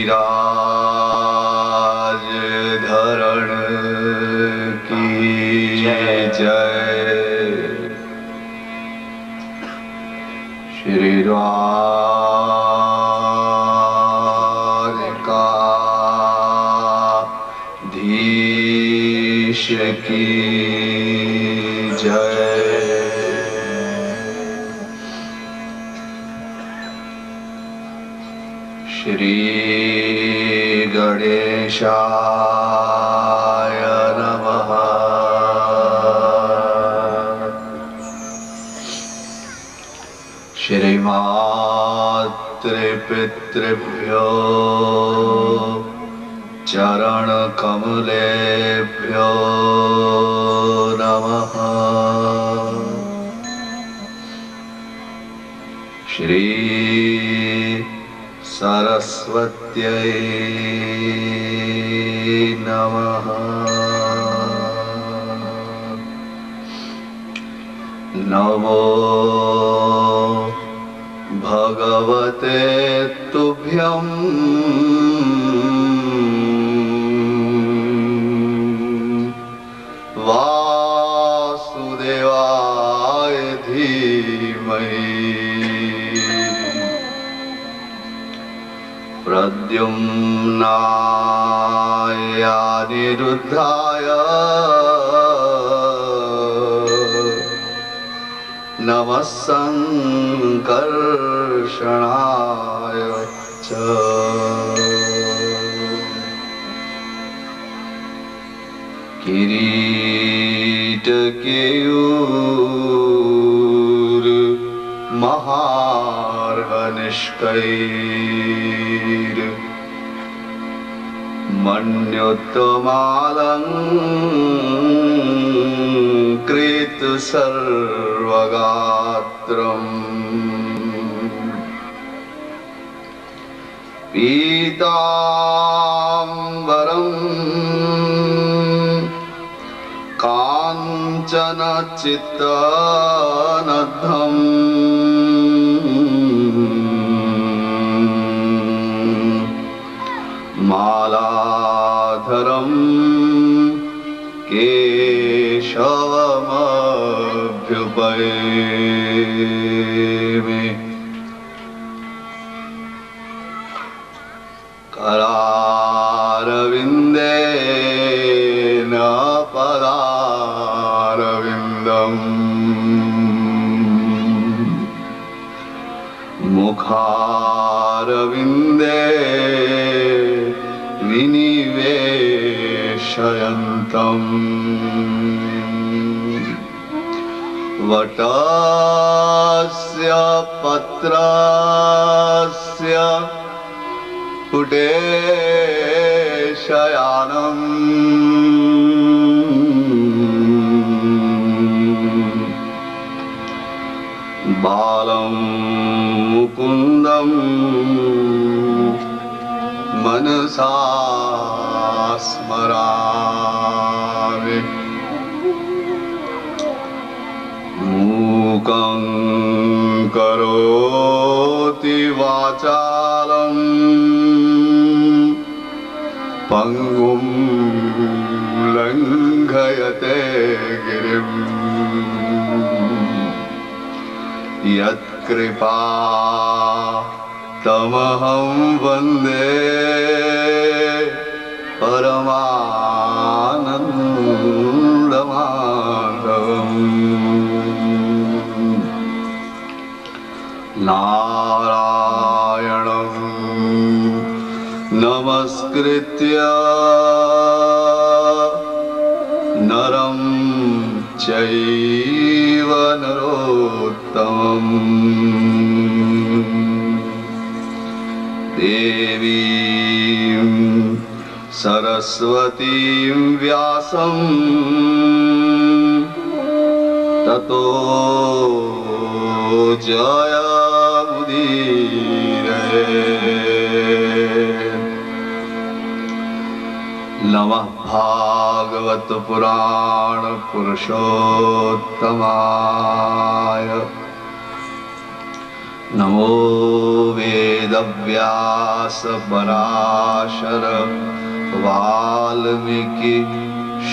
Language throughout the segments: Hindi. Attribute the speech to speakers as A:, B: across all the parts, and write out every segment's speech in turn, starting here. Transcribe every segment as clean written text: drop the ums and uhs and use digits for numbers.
A: गिरिराज धरण की जय। श्री द्वारकाधीश की जय। श्री गणेशाय नमः। श्रीमातृपितृभ्यो चरणकमलेभ्यो नमः। श्री सरस्वत्यै नमः। नमो भगवते तुभ्यं वासुदेवाय धीमहि। प्रद्युम्नाय अनिरुद्धाय नमः संकर्षणाय च। किरीटकेयूर महार्हनिष्कैर मन्योत्तमालंकृत सर्वगात्रम् पीताम्बरं काञ्चनचित्तनद्धम् मालाधरं केशवमभ्युपैमि। करारविन्देन पदारविन्दम् मुखारविन्दे विनिवेशयन्तम्। वटस्य पत्रस्य पुटे शयानम् बालं मुकुन्दं मनसा स्मरामि। मूकं करोति वाचालं पंगुं लंघयते गिरिं। यत्कृपा तमहं वन्दे परमानन्दमाधवम्। नारायणं नमस्कृत्य नरं चैव नरोत्तमम् देवीं सरस्वतीं व्यासं ततो जयमुदीरये। नमः भागवत पुराण पुरुषोत्तमाय। नमो वेदव्यास पराशर वाल्मीकि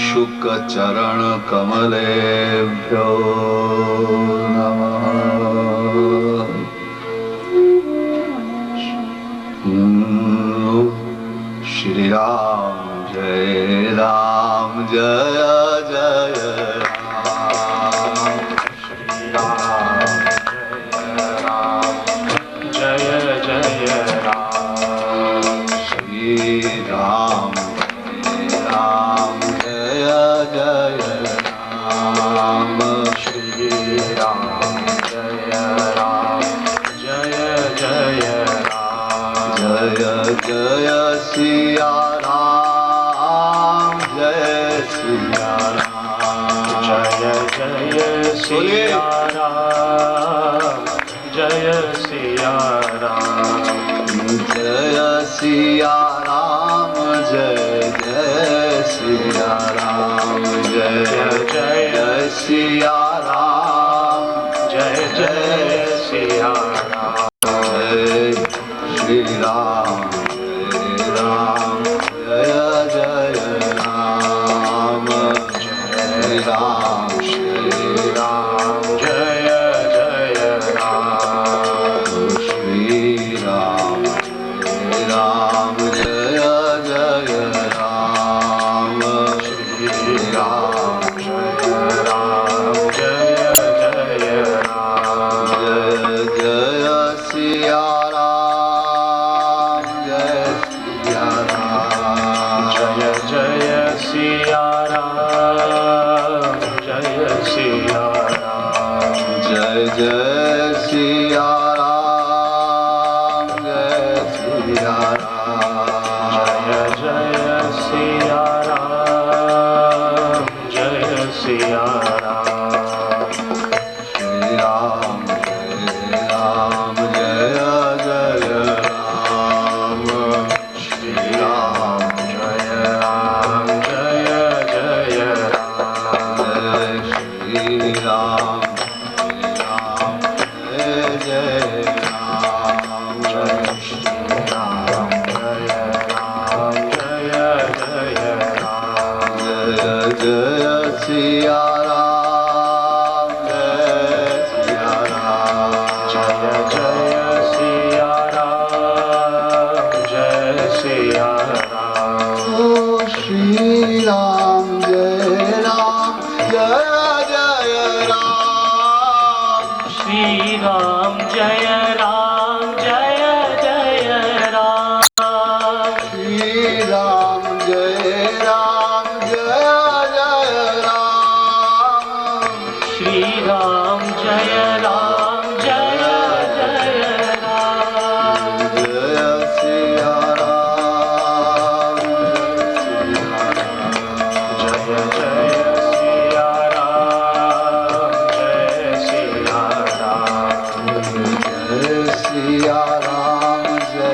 A: शुक चरण कमलेभ्यो नमः। श्री राम जय राम जय जय राम। श्री राम जय राम जय जय राम। श्री राम जय राम जय जय राम। श्री राम जय राम जय जय राम। जय जय सिया राम जय सिया राम। जय जय सिया राम जय सिया राम। जय सिया राम जय जय सिया राम। जय जय सिया राम जय जय सिया राम। जय श्री राम जय राम जय जय राम। जय राम श्री राम जय जय राम। श्री राम जय राम जय जय राम। श्री राम जय राम जय जय राम। जय जय सिया राम जय सिया राम। जय जय सिया राम जय सिया राम। जय जय सिया राम जय सिया राम। जय जय सिया राम जय सिया राम। श्री राम जय राम जय जय राम। श्री राम जय राम जय जय राम। श्री राम जय जय राम। श्री राम जय राम जय जय राम। जय जय सिया राम जय सिया राम। जय जय सिया राम जय सिया राम। ओ श्री राम जय राम जय जय राम। श्री राम जय राम जय जय राम। श्री राम जय राम जय जय राम। श्री राम जय राम जय जय राम। जय सिया राम जय जय सिया राम जय सिया राम। जय सिया राम जय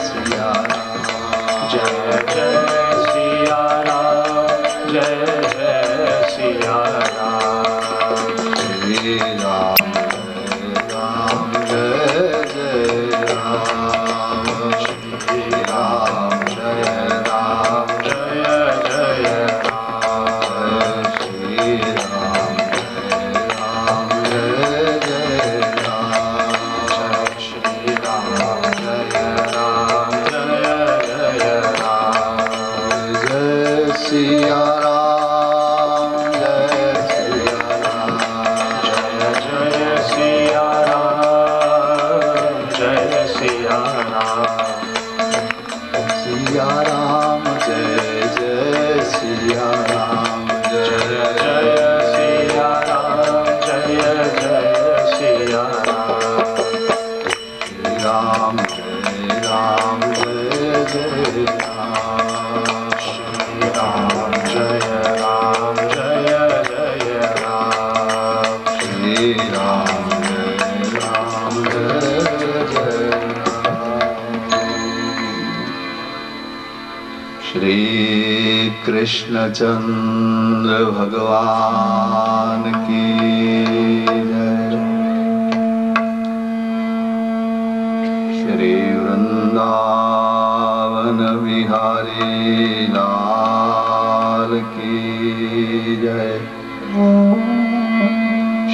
A: सिया राम। जय जय सिया राम जय जय सिया राम। श्री राम जय जय राम। श्री राम जय राम जय जय राम। श्री राम जय जय राम। श्री राम जय राम जय जय राम। जय सिया राम जय सिया राम। जय जय सिया राम जय सिया राम। सिया राम जय जय सिया राम। जय जय सिया राम जय जय सिया राम। श्री राम जय राम जय जय राम। श्री राम जय राम जय जय राम। श्री राम जय राम जय जय राम। श्री कृष्ण चंद्र भगवान की जय। मोहन बिहारी लाल की जय।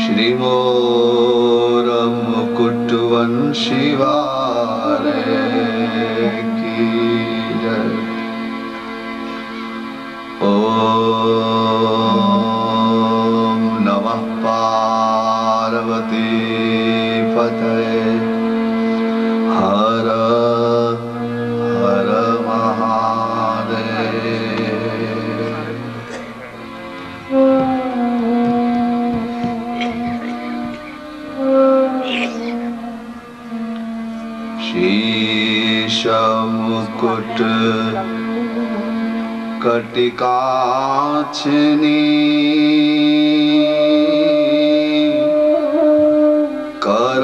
A: श्री मोर मुकुट वंशी वाले की जय। ओम नमः पार्वती पतये। हर हर महादेव। शीश मुकुट कटिकाक्षनी कर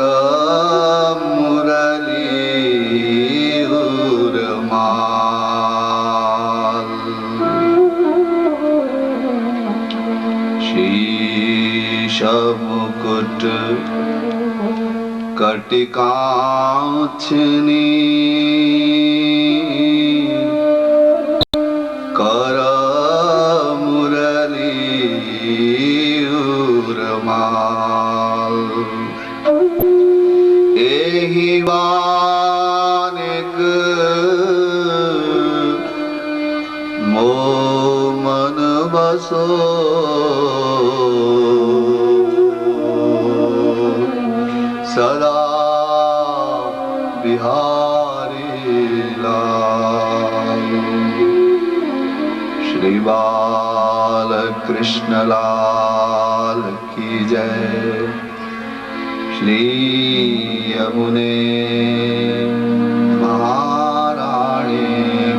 A: मुकुट कटिकाक्षनी कर मुरली उर्माल। एहि वानिक मो मन बसो। सदा बिहारी लाल। श्री बाल कृष्ण लाल की जय। श्री यमुने महारानी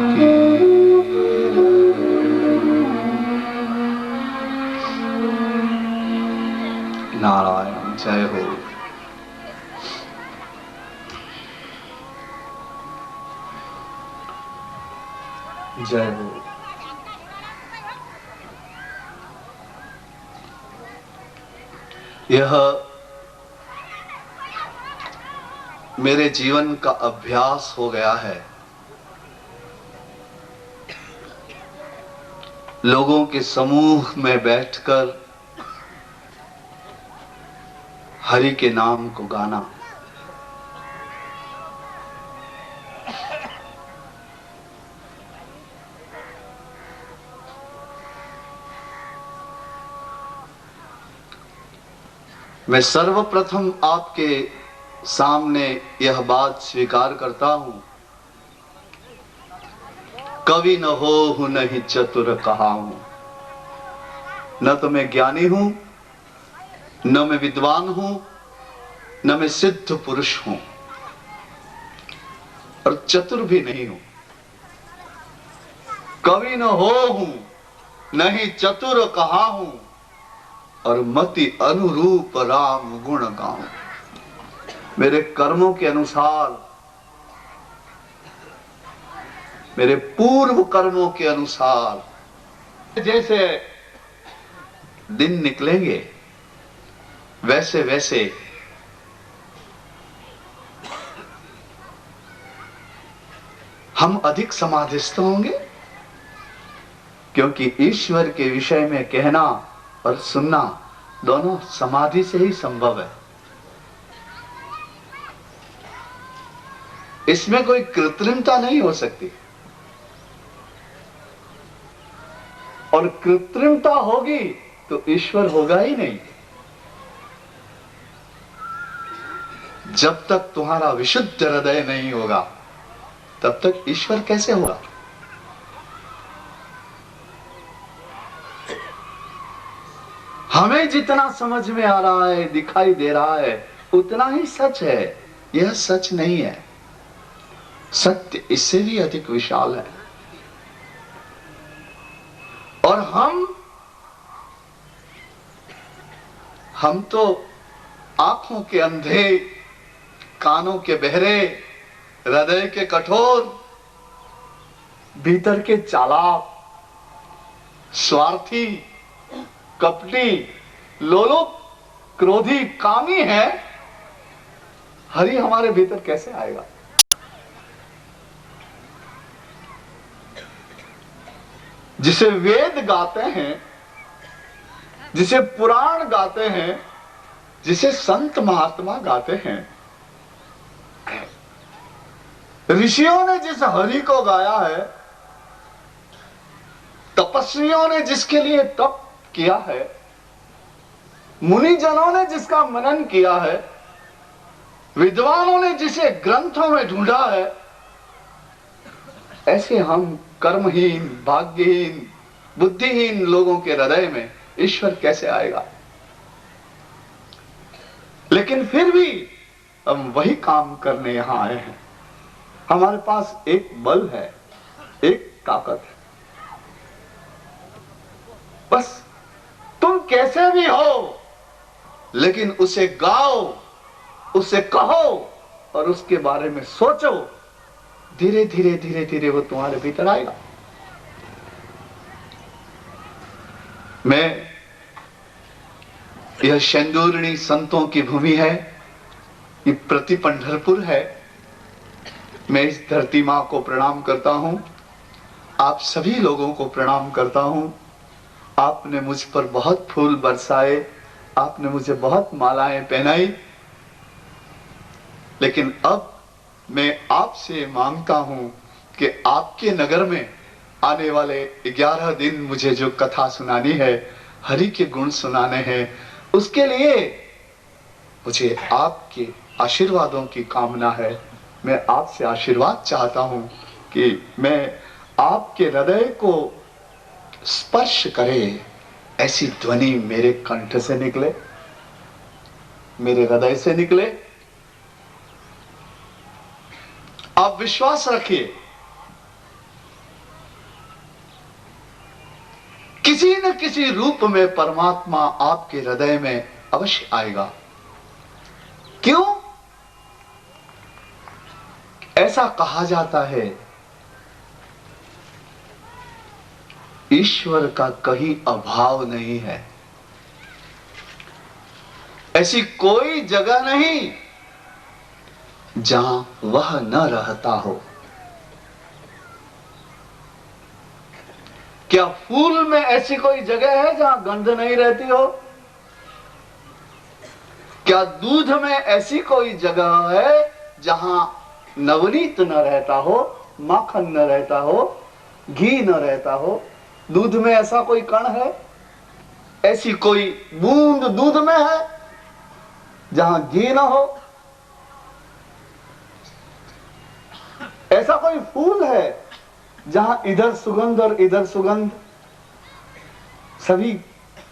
A: की जय। नारायण जय हो। जय हो। यह मेरे जीवन का अभ्यास हो गया है। लोगों के समूह में बैठकर हरि के नाम को गाना। मैं सर्वप्रथम आपके सामने यह बात स्वीकार करता हूं, कवि न होहु नहीं चतुर कहाऊं। न तो मैं ज्ञानी हूं, न मैं विद्वान हूं, न मैं सिद्ध पुरुष हूं, और चतुर भी नहीं हूं। कवि न होहु नहीं चतुर कहाऊं, और मति अनुरूप राम गुण गाऊं। मेरे कर्मों के अनुसार, मेरे पूर्व कर्मों के अनुसार जैसे दिन निकलेंगे, वैसे वैसे हम अधिक समाधिस्थ होंगे, क्योंकि ईश्वर के विषय में कहना और सुनना दोनों समाधि से ही संभव है। इसमें कोई कृत्रिमता नहीं हो सकती, और कृत्रिमता होगी तो ईश्वर होगा ही नहीं। जब तक तुम्हारा विशुद्ध हृदय नहीं होगा, तब तक ईश्वर कैसे होगा? हमें जितना समझ में आ रहा है, दिखाई दे रहा है, उतना ही सच है। यह सच नहीं है। सत्य इससे भी अधिक विशाल है। और हम तो आंखों के अंधे, कानों के बहरे, हृदय के कठोर, भीतर के चालाक, स्वार्थी, कपटी, लोलुप, क्रोधी, कामी है। हरि हमारे भीतर कैसे आएगा? जिसे वेद गाते हैं, जिसे पुराण गाते हैं, जिसे संत महात्मा गाते हैं, ऋषियों ने जिस हरि को गाया है, तपस्वियों ने जिसके लिए तप किया है, मुनिजनों ने जिसका मनन किया है, विद्वानों ने जिसे ग्रंथों में ढूंढा है, ऐसे हम कर्महीन, भाग्यहीन, बुद्धिहीन लोगों के हृदय में ईश्वर कैसे आएगा? लेकिन फिर भी हम वही काम करने यहां आए हैं। हमारे पास एक बल है, एक ताकत है। बस तुम कैसे भी हो, लेकिन उसे गाओ, उसे कहो और उसके बारे में सोचो। धीरे धीरे धीरे धीरे वो तुम्हारे भीतर आएगा। मैं, यह शेंदूरणी संतों की भूमि है, ये प्रति पंढरपुर है। मैं इस धरती मां को प्रणाम करता हूं, आप सभी लोगों को प्रणाम करता हूं। आपने मुझ पर बहुत फूल बरसाए, आपने मुझे बहुत मालाएं पहनाई, लेकिन अब मैं आपसे मांगता हूं कि आपके नगर में आने वाले 11 दिन मुझे जो कथा सुनानी है, हरि के गुण सुनाने हैं, उसके लिए मुझे आपके आशीर्वादों की कामना है। मैं आपसे आशीर्वाद चाहता हूं कि मैं आपके हृदय को स्पर्श करे, ऐसी ध्वनि मेरे कंठ से निकले, मेरे हृदय से निकले। आप विश्वास रखिए, किसी न किसी रूप में परमात्मा आपके हृदय में अवश्य आएगा। क्यों? ऐसा कहा जाता है, ईश्वर का कहीं अभाव नहीं है। ऐसी कोई जगह नहीं जहां वह न रहता हो। क्या फूल में ऐसी कोई जगह है जहां गंध नहीं रहती हो? क्या दूध में ऐसी कोई जगह है जहां नवनीत न रहता हो, माखन न रहता हो, घी न रहता हो? दूध में ऐसा कोई कण है, ऐसी कोई बूंद दूध में है जहां घी ना हो? ऐसा कोई फूल है जहां इधर सुगंध और इधर सुगंध, सभी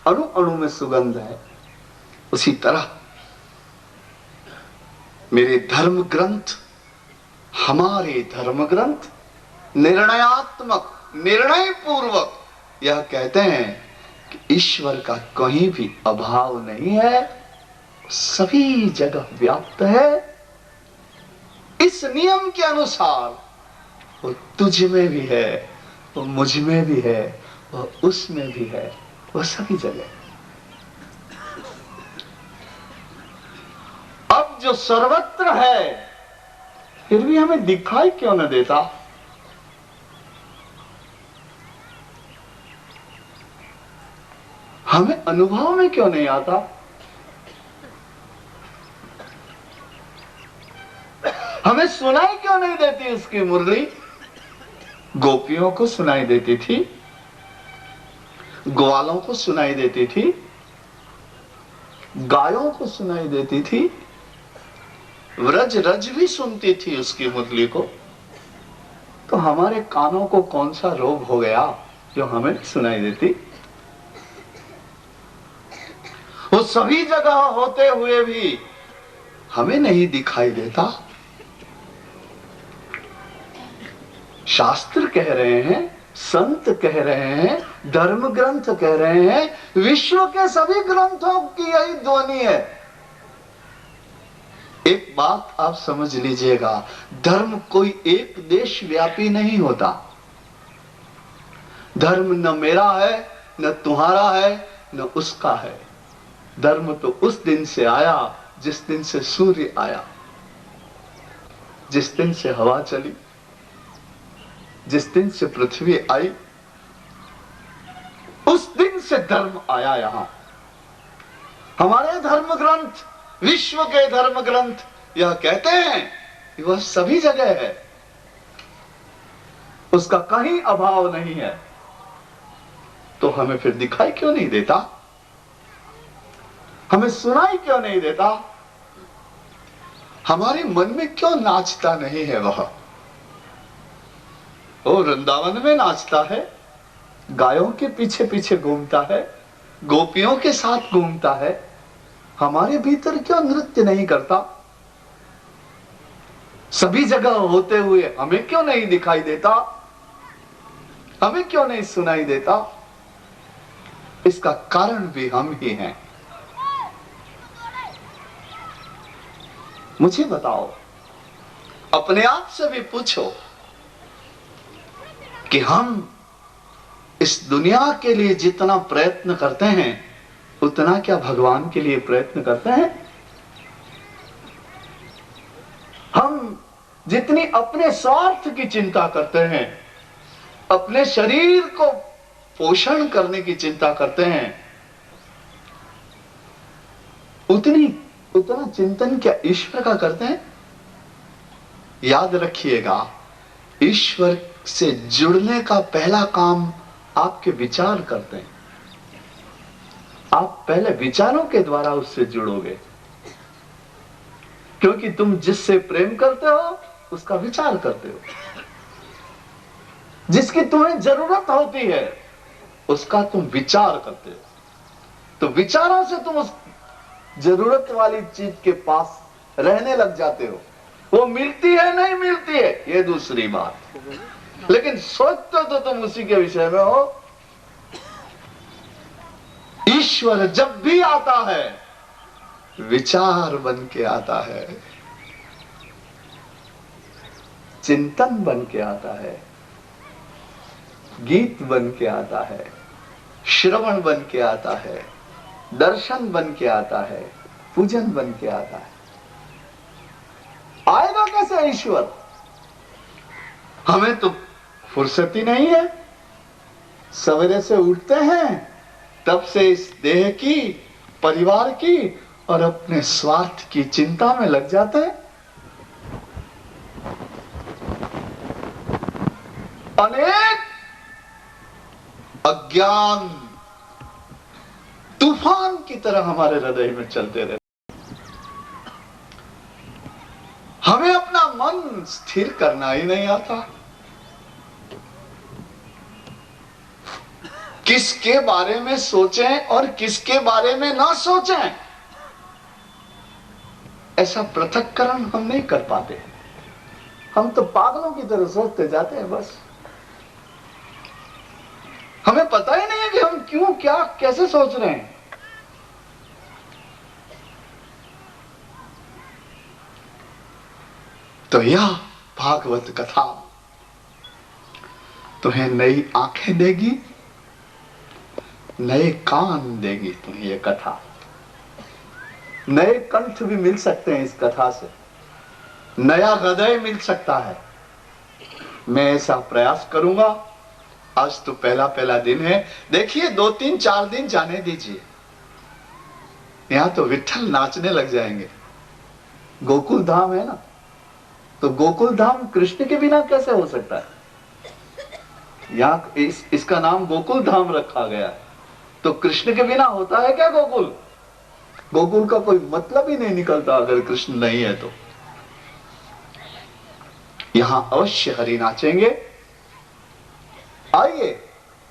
A: अणु अणु में सुगंध है? उसी तरह मेरे धर्म ग्रंथ, हमारे धर्म ग्रंथ निर्णयात्मक, निर्णय पूर्वक यह कहते हैं कि ईश्वर का कहीं भी अभाव नहीं है, सभी जगह व्याप्त है। इस नियम के अनुसार वो तुझ में भी है, वो मुझ में भी है, वो उसमें भी है, वो सभी जगह। अब जो सर्वत्र है, फिर भी हमें दिखाई क्यों न देता? हमें अनुभव में क्यों नहीं आता? हमें सुनाई क्यों नहीं देती उसकी मुरली? गोपियों को सुनाई देती थी, ग्वालों को सुनाई देती थी, गायों को सुनाई देती थी, व्रज रज भी सुनती थी उसकी मुरली को। तो हमारे कानों को कौन सा रोग हो गया जो हमें सुनाई देती? वो सभी जगह होते हुए भी हमें नहीं दिखाई देता। शास्त्र कह रहे हैं, संत कह रहे हैं, धर्म ग्रंथ कह रहे हैं, विश्व के सभी ग्रंथों की यही ध्वनि है। एक बात आप समझ लीजिएगा, धर्म कोई एक देश व्यापी नहीं होता। धर्म न मेरा है, न तुम्हारा है, न उसका है। धर्म तो उस दिन से आया जिस दिन से सूर्य आया, जिस दिन से हवा चली, जिस दिन से पृथ्वी आई, उस दिन से धर्म आया यहां। हमारे धर्म ग्रंथ, विश्व के धर्म ग्रंथ यह कहते हैं कि वह सभी जगह है, उसका कहीं अभाव नहीं है। तो हमें फिर दिखाई क्यों नहीं देता? हमें सुनाई क्यों नहीं देता? हमारे मन में क्यों नाचता नहीं है वह? वो वृंदावन में नाचता है, गायों के पीछे पीछे घूमता है, गोपियों के साथ घूमता है, हमारे भीतर क्यों नृत्य नहीं करता? सभी जगह होते हुए हमें क्यों नहीं दिखाई देता? हमें क्यों नहीं सुनाई देता? इसका कारण भी हम ही हैं। मुझे बताओ, अपने आप से भी पूछो कि हम इस दुनिया के लिए जितना प्रयत्न करते हैं उतना क्या भगवान के लिए प्रयत्न करते हैं? हम जितनी अपने स्वार्थ की चिंता करते हैं, अपने शरीर को पोषण करने की चिंता करते हैं, उतना चिंतन क्या ईश्वर का करते हैं? याद रखिएगा, ईश्वर से जुड़ने का पहला काम आपके विचार करते हैं। आप पहले विचारों के द्वारा उससे जुड़ोगे, क्योंकि तुम जिससे प्रेम करते हो उसका विचार करते हो। जिसकी तुम्हें जरूरत होती है उसका तुम विचार करते हो। तो विचारों से तुम उस जरूरत वाली चीज के पास रहने लग जाते हो। वो मिलती है नहीं मिलती है ये दूसरी बात, लेकिन सोचते तो तुम उसी के विषय में हो। ईश्वर जब भी आता है विचार बन के आता है, चिंतन बन के आता है, गीत बन के आता है, श्रवण बन के आता है, दर्शन बन के आता है, पूजन बन के आता है। आएगा कैसे ईश्वर? हमें तो फुर्सत ही नहीं है। सवेरे से उठते हैं तब से इस देह की, परिवार की और अपने स्वार्थ की चिंता में लग जाते हैं। अनेक अज्ञान तूफान की तरह हमारे हृदय में चलते रहते। हमें अपना मन स्थिर करना ही नहीं आता। किसके बारे में सोचें और किसके बारे में ना सोचें, ऐसा पृथक्करण हम नहीं कर पाते। हम तो पागलों की तरह सोचते जाते हैं बस। हमें पता ही नहीं है कि हम क्यों, क्या, कैसे सोच रहे हैं। तो यह भागवत कथा तुम्हें नई आंखें देगी, नए कान देगी तुम्हें ये कथा। नए कंठ भी मिल सकते हैं इस कथा से, नया हृदय मिल सकता है। मैं ऐसा प्रयास करूंगा। आज तो पहला दिन है, देखिए 2, 3, 4 दिन जाने दीजिए। यहां तो विट्ठल नाचने लग जाएंगे। गोकुल धाम है ना, तो गोकुल धाम कृष्ण के बिना कैसे हो सकता है? यहां इसका नाम गोकुल धाम रखा गया है, तो कृष्ण के बिना होता है क्या गोकुल? गोकुल का कोई मतलब ही नहीं निकलता अगर कृष्ण नहीं है तो। यहां अवश्य हरि नाचेंगे। आइए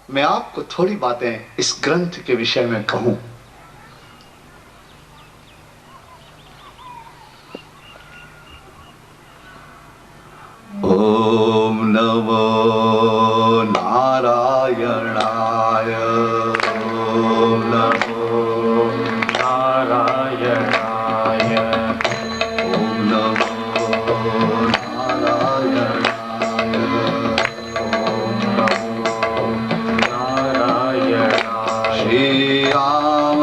A: मैं आपको थोड़ी बातें इस ग्रंथ के विषय में कहूं। ओम नमो नारायणाय। ओम नमो नारायणाय। ओम नमो नारायणाय। ओम नमो नारायणाय। श्री राम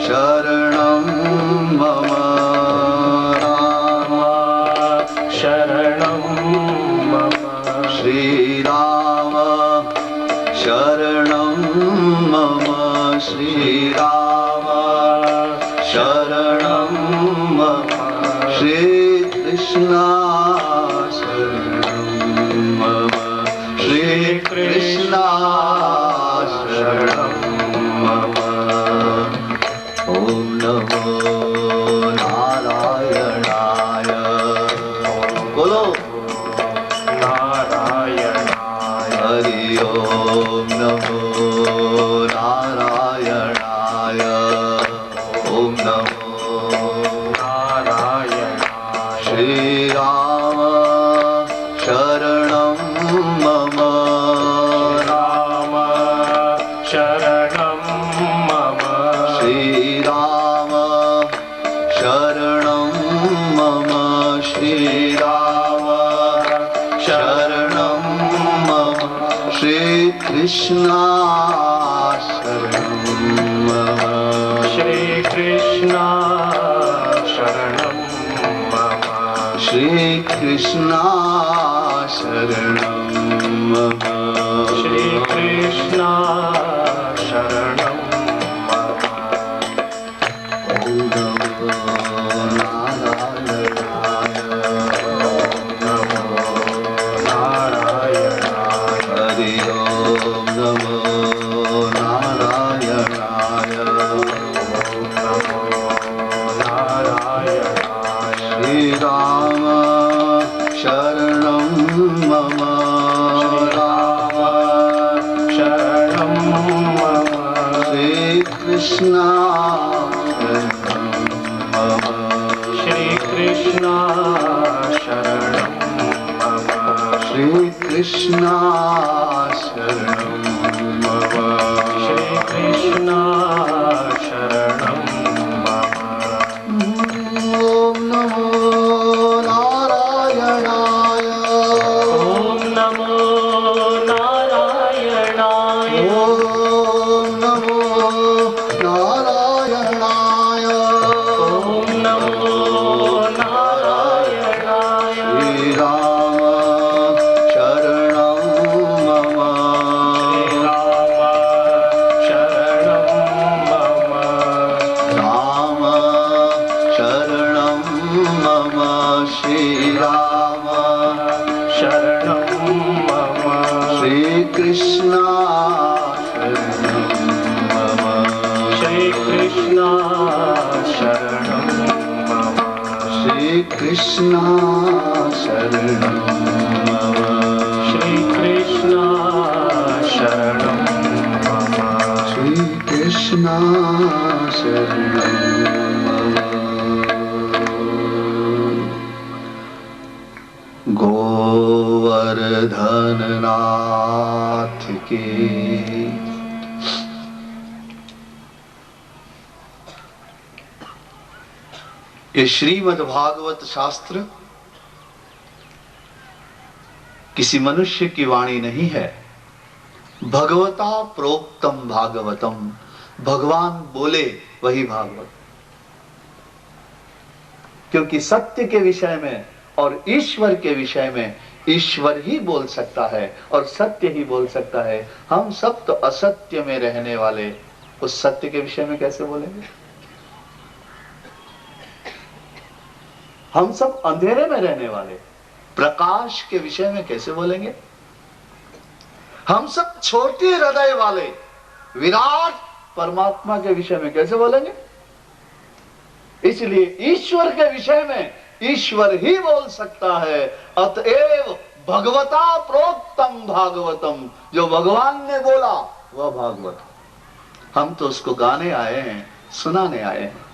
A: शरणं मम। श्री राम शरणं श्री राम शरणं मम श्री कृष्ण शरणं मम श्री कृष्ण शरणं मम। ओम नमो नारायणाय। बोलो नारायणाय। हरि ओम नमो नारायणाय। ओम नमो नारायणाय। श्री राम शरणं मम राम शरणं मम श्री राम शरणं मम श्री राम शरणं मम श्री कृष्ण शरणं मम श्री कृष्ण शरणं मम श्री कृष्ण शरणं मम श्री कृष्ण शरणं मम। ओम नमो नारायणाय। ओम नमो नारायणाय। हरि ओम नमो नारायणाय। ओम नमो नारायणाय। श्री राम शरणं मम राम शरणं मम श्री कृष्ण शरणं मम श्री कृष्ण शरणं मम श्री कृष्ण शरणं मम श्री कृष्ण शरणं मम। ओम नमो नारायणाय। ओम नमो नारायणाय। ओम नमो नारायणाय। ओम नमो नारायणाय। श्री राम शरणं मम श्री राम शरणं मम राम शरणं मम श्री राम शरणं मम श्री कृष्ण शरणं मम श्री कृष्ण शरणं मम श्री कृष्ण शरणं मम श्री कृष्ण शरणं मम श्री कृष्ण शरणं मम। गोवर्धन नाथ की। ये श्रीमद् भागवत शास्त्र किसी मनुष्य की वाणी नहीं है। भगवता प्रोक्तम भागवतम, भगवान बोले वही भागवत। क्योंकि सत्य के विषय में और ईश्वर के विषय में ईश्वर ही बोल सकता है और सत्य ही बोल सकता है। हम सब तो असत्य में रहने वाले, उस सत्य के विषय में कैसे बोलेंगे? हम सब अंधेरे में रहने वाले, प्रकाश के विषय में कैसे बोलेंगे? हम सब छोटे हृदय वाले, विराट परमात्मा के विषय में कैसे बोलेंगे? इसलिए ईश्वर के विषय में ईश्वर ही बोल सकता है। अतएव भगवता प्रोक्तम भागवतम, जो भगवान ने बोला वह भागवत। हम तो उसको गाने आए हैं, सुनाने आए हैं।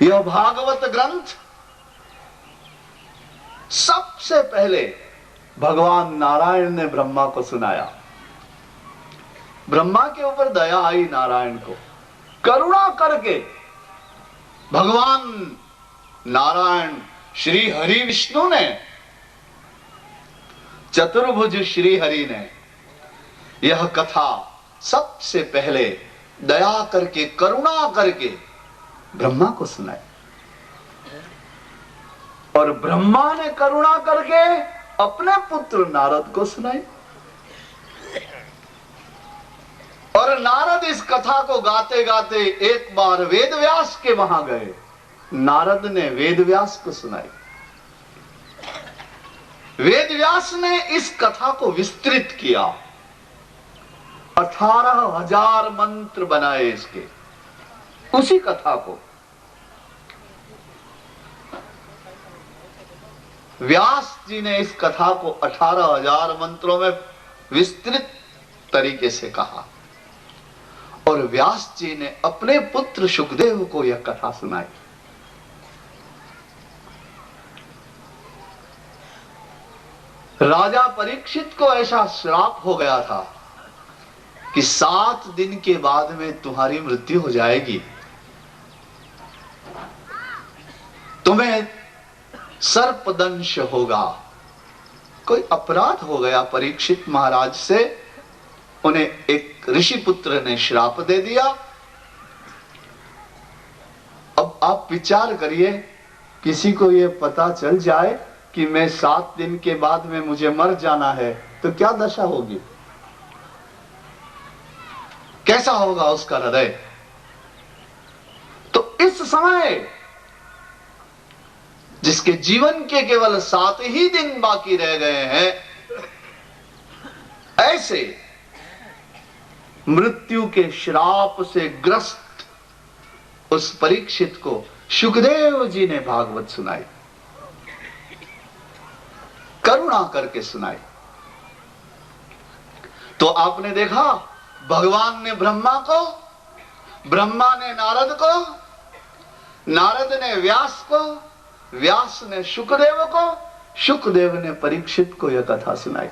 A: यह भागवत ग्रंथ सबसे पहले भगवान नारायण ने ब्रह्मा को सुनाया। ब्रह्मा के ऊपर दया आई, नारायण को करुणा करके भगवान नारायण श्री हरि विष्णु ने, चतुर्भुज श्री हरि ने यह कथा सबसे पहले दया करके, करुणा करके ब्रह्मा को सुनाई। और ब्रह्मा ने करुणा करके अपने पुत्र नारद को सुनाई। और नारद इस कथा को गाते गाते एक बार वेदव्यास के वहां गए। नारद ने वेदव्यास को सुनाई। वेदव्यास ने इस कथा को विस्तृत किया। 18,000 मंत्र बनाए इसके, उसी कथा को। व्यास जी ने इस कथा को 18,000 मंत्रों में विस्तृत तरीके से कहा और व्यास जी ने अपने पुत्र शुकदेव को यह कथा सुनाई। राजा परीक्षित को ऐसा श्राप हो गया था कि 7 दिन के बाद में तुम्हारी मृत्यु हो जाएगी, तुम्हें सर्पदंश होगा। कोई अपराध हो गया परीक्षित महाराज से, उन्हें एक ऋषि पुत्र ने श्राप दे दिया। अब आप विचार करिए, किसी को यह पता चल जाए कि मैं 7 दिन के बाद में मुझे मर जाना है, तो क्या दशा होगी, कैसा होगा उसका हृदय। तो इस समय जिसके जीवन के केवल 7 ही दिन बाकी रह गए हैं, ऐसे मृत्यु के श्राप से ग्रस्त उस परीक्षित को शुकदेव जी ने भागवत सुनाई, करुणा करके सुनाई। तो आपने देखा, भगवान ने ब्रह्मा को, ब्रह्मा ने नारद को, नारद ने व्यास को, व्यास ने शुकदेव को, शुकदेव ने परीक्षित को यह कथा सुनाई।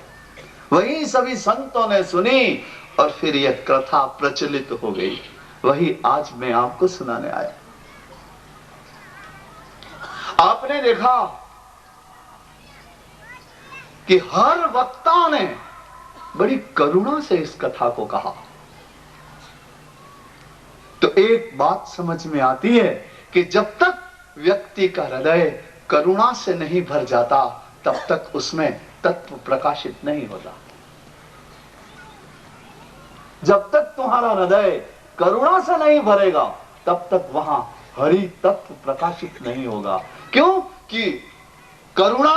A: वही सभी संतों ने सुनी और फिर यह कथा प्रचलित हो गई। वही आज मैं आपको सुनाने आया। आपने देखा कि हर वक्ता ने बड़ी करुणा से इस कथा को कहा। तो एक बात समझ में आती है कि जब तक व्यक्ति का हृदय करुणा से नहीं भर जाता, तब तक उसमें तत्व प्रकाशित नहीं होता। जब तक तुम्हारा हृदय करुणा से नहीं भरेगा, तब तक वहां हरि तत्व प्रकाशित नहीं होगा। क्यों कि करुणा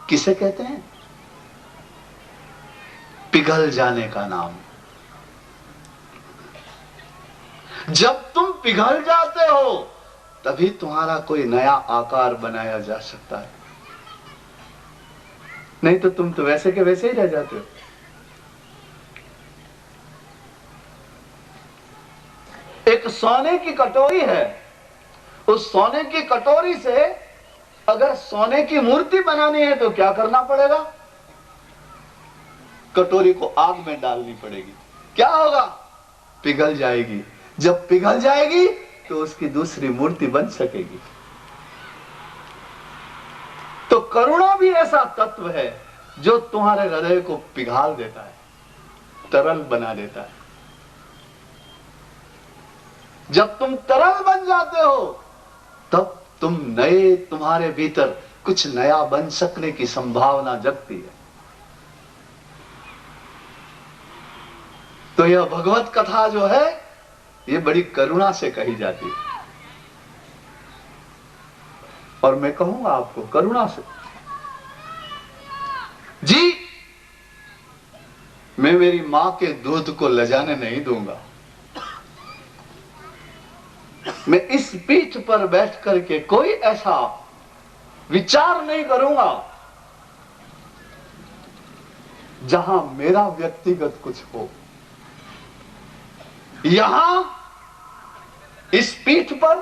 A: किसे कहते हैं? पिघल जाने का नाम। जब तुम पिघल जाते हो, तभी तुम्हारा कोई नया आकार बनाया जा सकता है, नहीं तो तुम तो वैसे के वैसे ही रह जाते हो। एक सोने की कटोरी है, उस सोने की कटोरी से अगर सोने की मूर्ति बनानी है तो क्या करना पड़ेगा? कटोरी को आग में डालनी पड़ेगी। क्या होगा? पिघल जाएगी। जब पिघल जाएगी तो उसकी दूसरी मूर्ति बन सकेगी। तो करुणा भी ऐसा तत्व है जो तुम्हारे हृदय को पिघाल देता है, तरल बना देता है। जब तुम तरल बन जाते हो, तब तुम नए, तुम्हारे भीतर कुछ नया बन सकने की संभावना जगती है। तो यह भगवत कथा जो है, ये बड़ी करुणा से कही जाती है। और मैं कहूंगा आपको, करुणा से जी, मैं मेरी मां के दूध को लजाने नहीं दूंगा। मैं इस पीठ पर बैठ करके कोई ऐसा विचार नहीं करूंगा जहां मेरा व्यक्तिगत कुछ हो। यहां इस पीठ पर,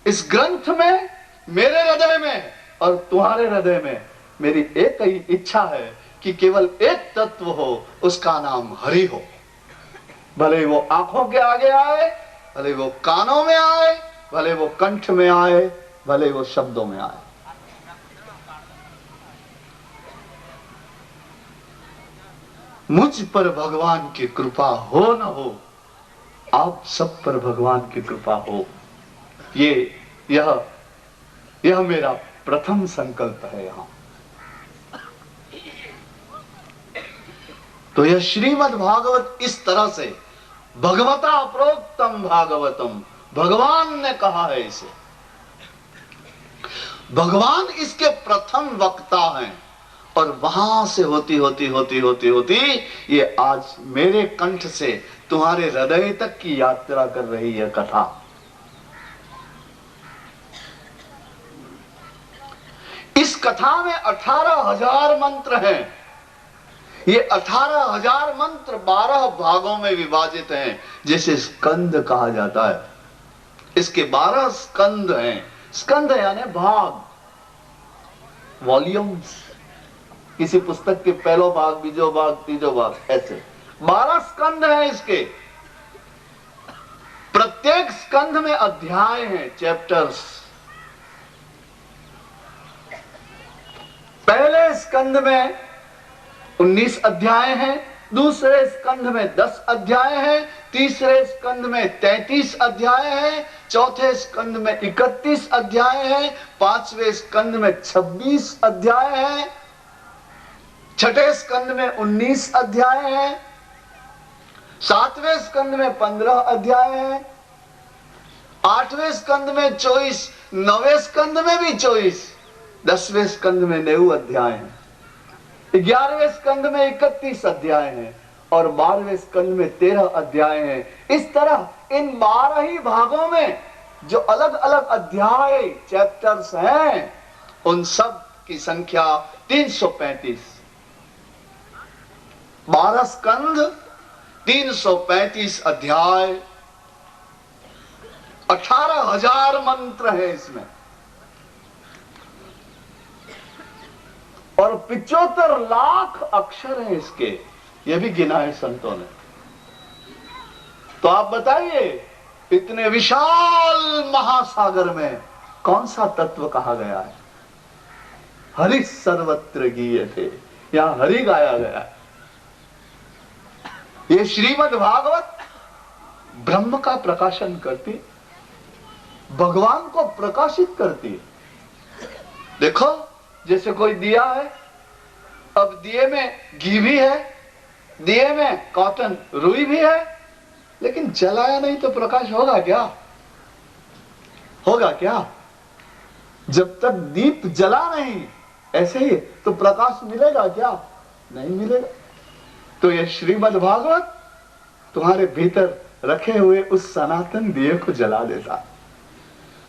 A: इस ग्रंथ में, मेरे हृदय में और तुम्हारे हृदय में मेरी एक ही इच्छा है कि केवल एक तत्व हो, उसका नाम हरि हो। भले वो आंखों के आगे आए, भले वो कानों में आए, भले वो कंठ में आए, भले वो शब्दों में आए। मुझ पर भगवान की कृपा हो न हो, आप सब पर भगवान की कृपा हो। यह मेरा प्रथम संकल्प है यहां। तो यह श्रीमद् भागवत इस तरह से भगवता प्रोक्तम भागवतम, भगवान ने कहा है इसे। भगवान इसके प्रथम वक्ता हैं। और वहां से होती होती होती होती होती ये आज मेरे कंठ से तुम्हारे हृदय तक की यात्रा कर रही है कथा। इस कथा में 18,000 मंत्र हैं। ये 18,000 मंत्र 12 भागों में विभाजित हैं, जिसे स्कंद कहा जाता है। इसके 12 स्कंद हैं। स्कंद यानी भाग, वॉल्यूम्स। किसी पुस्तक के पहलो भाग, बीजो भाग, तीजो भाग, ऐसे 12 स्कंद हैं इसके। प्रत्येक स्कंध में अध्याय हैं, चैप्टर्स। पहले स्कंध में 19 अध्याय हैं, दूसरे स्कंध में 10 अध्याय हैं, तीसरे स्कंध में 33 अध्याय हैं, चौथे स्कंध में 31 अध्याय हैं, पांचवें स्कंध में 26 अध्याय हैं, छठे स्कंध में 19 अध्याय हैं, सातवें स्कंध में 15 अध्याय हैं, आठवें स्कंध में 24, नौवें स्कंध में भी 24, 10वें स्कंध में 9 अध्याय हैं, 11वें स्कंध में 31 अध्याय हैं और 12वें स्कंध में 13 अध्याय हैं। इस तरह इन 12 ही भागों में जो अलग अलग अध्याय, चैप्टर्स हैं, उन सब की संख्या 335। 12 स्कंध, 335 अध्याय, 18,000 मंत्र है इसमें और 75 लाख अक्षर हैं इसके। ये भी गिना है संतों ने। तो आप बताइए, इतने विशाल महासागर में कौन सा तत्व कहा गया है? हरि सर्वत्र गीयते, यहां हरि गाया गया है। ये श्रीमद् भागवत ब्रह्म का प्रकाशन करती, भगवान को प्रकाशित करती। देखो, जैसे कोई दिया है, अब दिए में घी भी है, दिए में कॉटन रुई भी है, लेकिन जलाया नहीं तो प्रकाश होगा क्या? होगा क्या? जब तक दीप जला नहीं, ऐसे ही तो प्रकाश मिलेगा क्या? नहीं मिलेगा। तो ये श्रीमद् भागवत तुम्हारे भीतर रखे हुए उस सनातन दिए को जला देता।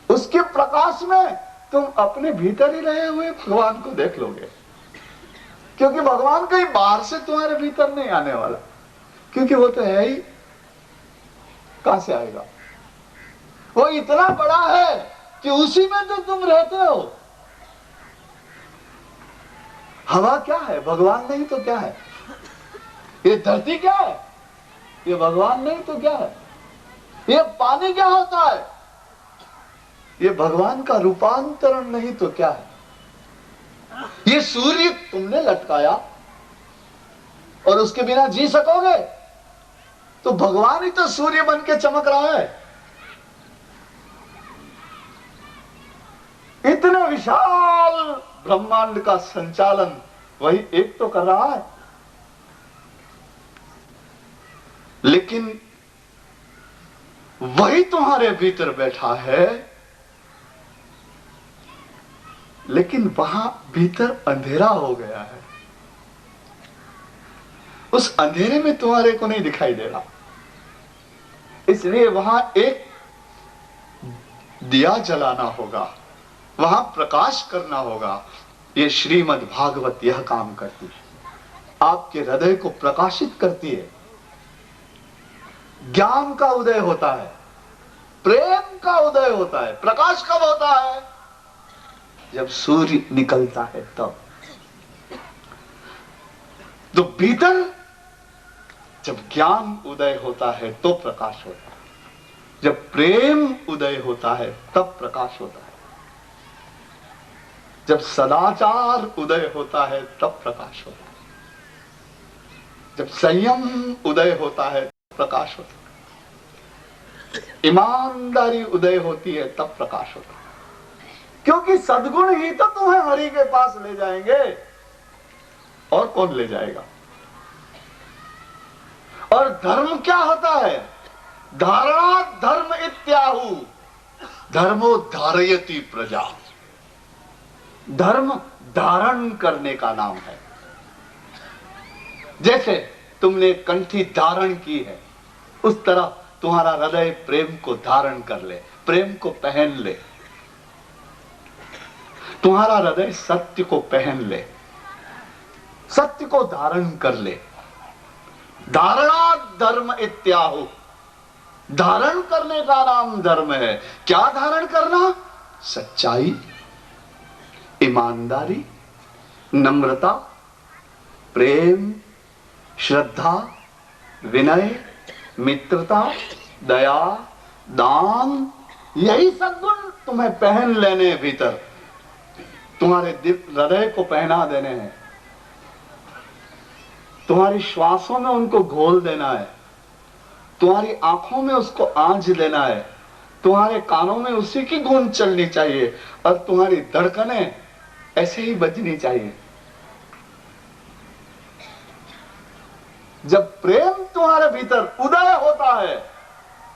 A: उसके प्रकाश में तुम अपने भीतर ही रहे हुए भगवान को देख लोगे, क्योंकि भगवान कहीं बाहर से तुम्हारे भीतर नहीं आने वाला, क्योंकि वो तो है ही। कहां से आएगा? वो इतना बड़ा है कि उसी में तो तुम रहते हो। हवा क्या है? भगवान नहीं तो क्या है? ये धरती क्या है? ये भगवान नहीं तो क्या है? ये पानी क्या होता है? ये भगवान का रूपांतरण नहीं तो क्या है? ये सूर्य तुमने लटकाया और उसके बिना जी सकोगे? तो भगवान ही तो सूर्य बन के चमक रहा है। इतने विशाल ब्रह्मांड का संचालन वही एक तो कर रहा है। लेकिन वही तुम्हारे भीतर बैठा है, लेकिन वहां भीतर अंधेरा हो गया है। उस अंधेरे में तुम्हारे को नहीं दिखाई दे रहा, इसलिए वहां एक दिया जलाना होगा, वहां प्रकाश करना होगा। ये श्रीमद् भागवत यह काम करती है, आपके हृदय को प्रकाशित करती है। ज्ञान का उदय होता है, प्रेम का उदय होता है। प्रकाश कब होता है? जब सूर्य निकलता है तब। तो भीतर जब ज्ञान उदय होता है तो प्रकाश होता है, जब प्रेम उदय होता है तब प्रकाश होता है, जब सदाचार उदय होता है तब प्रकाश होता है, जब संयम उदय होता है तब प्रकाश होता है, ईमानदारी उदय होती है तब प्रकाश होता है। क्योंकि सद्गुण ही तो तुम्हें हरि के पास ले जाएंगे, और कौन ले जाएगा? और धर्म क्या होता है? धारणा धर्म इत्याहु, धर्मो धारयति प्रजा। धर्म धारण करने का नाम है। जैसे तुमने कंठी धारण की है, उस तरह तुम्हारा हृदय प्रेम को धारण कर ले, प्रेम को पहन ले। तुम्हारा हृदय सत्य को पहन ले, सत्य को धारण कर ले। धारणा धर्म इत्याहु, धारण करने का नाम धर्म है। क्या धारण करना? सच्चाई, ईमानदारी, नम्रता, प्रेम, श्रद्धा, विनय, मित्रता, दया, दान, यही सद्गुण तुम्हें पहन लेने भीतर, तुम्हारे हृदय को पहना देने हैं। तुम्हारी श्वासों में उनको घोल देना है, तुम्हारी आंखों में उसको आंच देना है, तुम्हारे कानों में उसी की गूंज चलनी चाहिए और तुम्हारी धड़कनें ऐसे ही बजनी चाहिए। जब प्रेम तुम्हारे भीतर उदय होता है,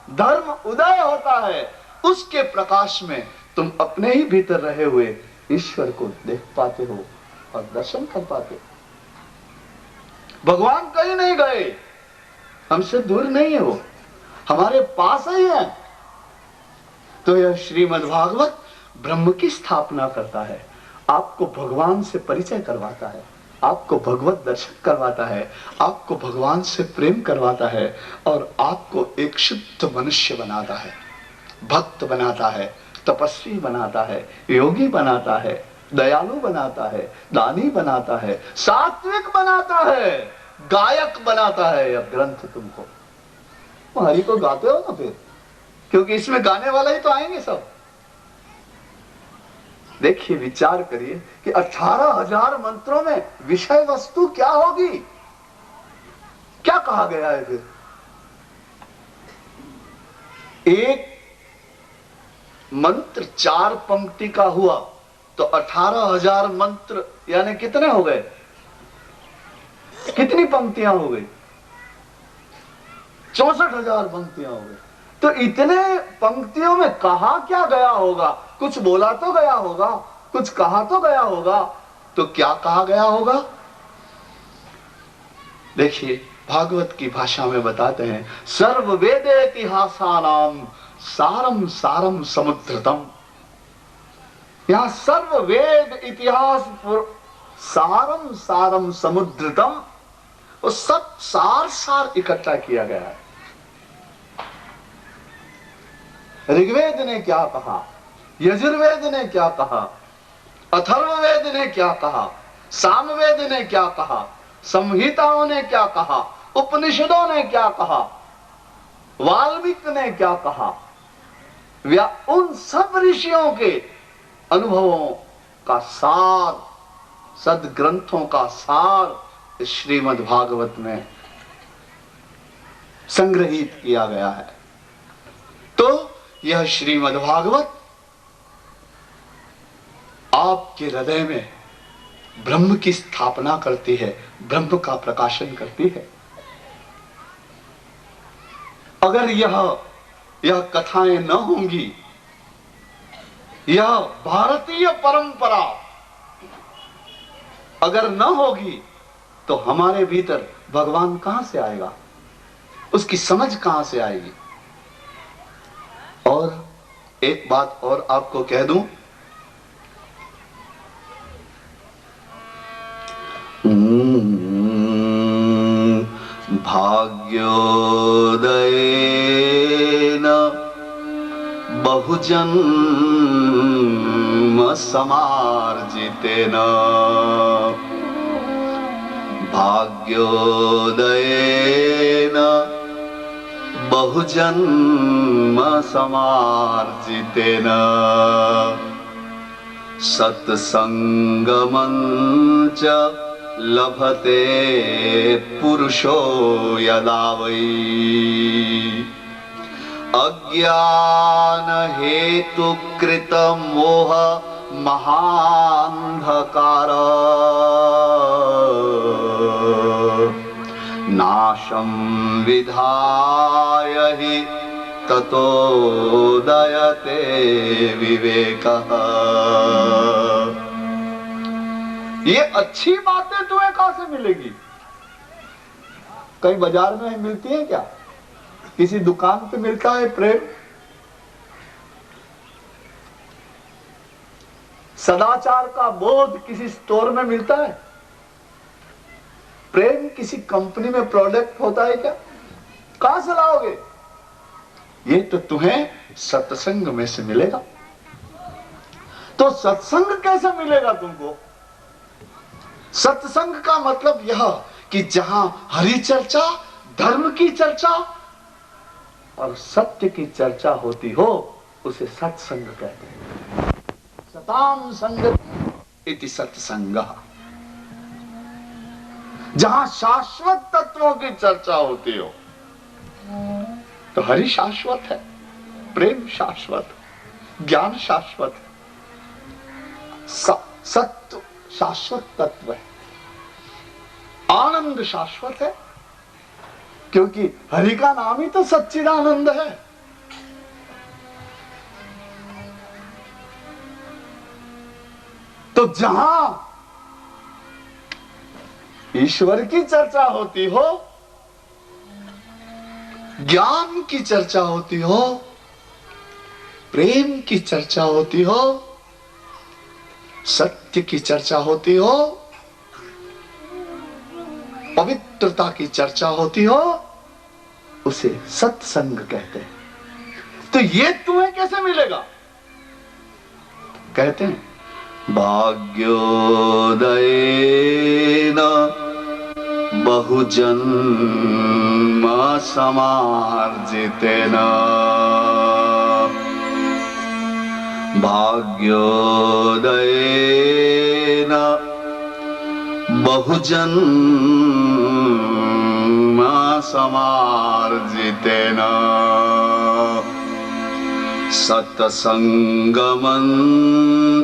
A: धर्म उदय होता है, उसके प्रकाश में तुम अपने ही भीतर रहे हुए ईश्वर को देख पाते हो और दर्शन कर पाते हो। भगवान कहीं नहीं गए, हमसे दूर नहीं है, वो हमारे पास ही है। तो यह श्रीमद् भागवत ब्रह्म की स्थापना करता है, आपको भगवान से परिचय करवाता है, आपको भगवत दर्शन करवाता है, आपको भगवान से प्रेम करवाता है और आपको एक शुद्ध मनुष्य बनाता है, भक्त बनाता है, तपस्वी बनाता है, योगी बनाता है, दयालु बनाता है, दानी बनाता है, सात्विक बनाता है, गायक बनाता है। यह ग्रंथ तुमको, हरि को गाते हो ना फिर, क्योंकि इसमें गाने वाला ही तो आएंगे सब। देखिए, विचार करिए कि 18,000 मंत्रों में विषय वस्तु क्या होगी, क्या कहा गया है फिर? एक मंत्र 4 पंक्ति का हुआ तो 18,000 मंत्र यानी कितने हो गए? कितनी पंक्तियां हो गई? 64,000 पंक्तियां हो गई। तो इतने पंक्तियों में कहा क्या गया होगा? कुछ बोला तो गया होगा, कुछ कहा तो गया होगा। तो क्या कहा गया होगा? देखिए, भागवत की भाषा में बताते हैं, सर्व वेदे इतिहासानाम सारम सारम समुद्रतम। यहां सर्व वेद इतिहास सारम सारम समुद्रतम, वो सब सार सार इकट्ठा किया गया है। ऋग्वेद ने क्या कहा, यजुर्वेद ने क्या कहा, अथर्ववेद ने क्या कहा, सामवेद ने क्या कहा, संहिताओं ने क्या कहा, उपनिषदों ने क्या कहा, वाल्मीकि ने क्या कहा, उन सब ऋषियों के अनुभवों का सार, सदग्रंथों का सार श्रीमद् भागवत में संग्रहित किया गया है। तो यह श्रीमद् भागवत आपके हृदय में ब्रह्म की स्थापना करती है, ब्रह्म का प्रकाशन करती है। अगर यह कथाएं न होंगी, यह भारतीय परंपरा अगर न होगी, तो हमारे भीतर भगवान कहां से आएगा, उसकी समझ कहां से आएगी। और एक बात और आपको कह दूं, भाग्योदयेन बहुजन्म समार्जितेन, भाग्योदयेन बहुजन्म समार्जितेन, सत्संगमं च लभते पुरुषो यदा वै, अज्ञान हेतु कृत मोह महांधकार, नाशं विधाय हि ततोदयते विवेकः। ये अच्छी बातें तुम्हें कहां से मिलेगी? कहीं बाजार में मिलती है क्या? किसी दुकान पे मिलता है प्रेम? सदाचार का बोध किसी स्टोर में मिलता है? प्रेम किसी कंपनी में प्रोडक्ट होता है क्या? कहां से लाओगे? ये तो तुम्हें सत्संग में से मिलेगा। तो सत्संग कैसे मिलेगा तुमको? सत्संग का मतलब यह कि जहां हरि चर्चा, धर्म की चर्चा और सत्य की चर्चा होती हो, उसे सत्संग कहते हैं। सताम संगति इति सत्संगः। जहां शाश्वत तत्वों की चर्चा होती हो, तो हरि शाश्वत है, प्रेम शाश्वत, ज्ञान शाश्वत है, सत्य शाश्वत तत्व है, आनंद शाश्वत है, क्योंकि हरि का नाम ही तो सच्चिदानंद है। तो जहां ईश्वर की चर्चा होती हो, ज्ञान की चर्चा होती हो, प्रेम की चर्चा होती हो, सत्य की चर्चा होती हो, पवित्रता की चर्चा होती हो, उसे सत्संग कहते हैं। तो ये तुम्हें कैसे मिलेगा? कहते हैं भाग्योदयेन बहुजन्म समार्जितेन। भाग्योदयेन बहुजन्म समार्जितेन सत्संगमं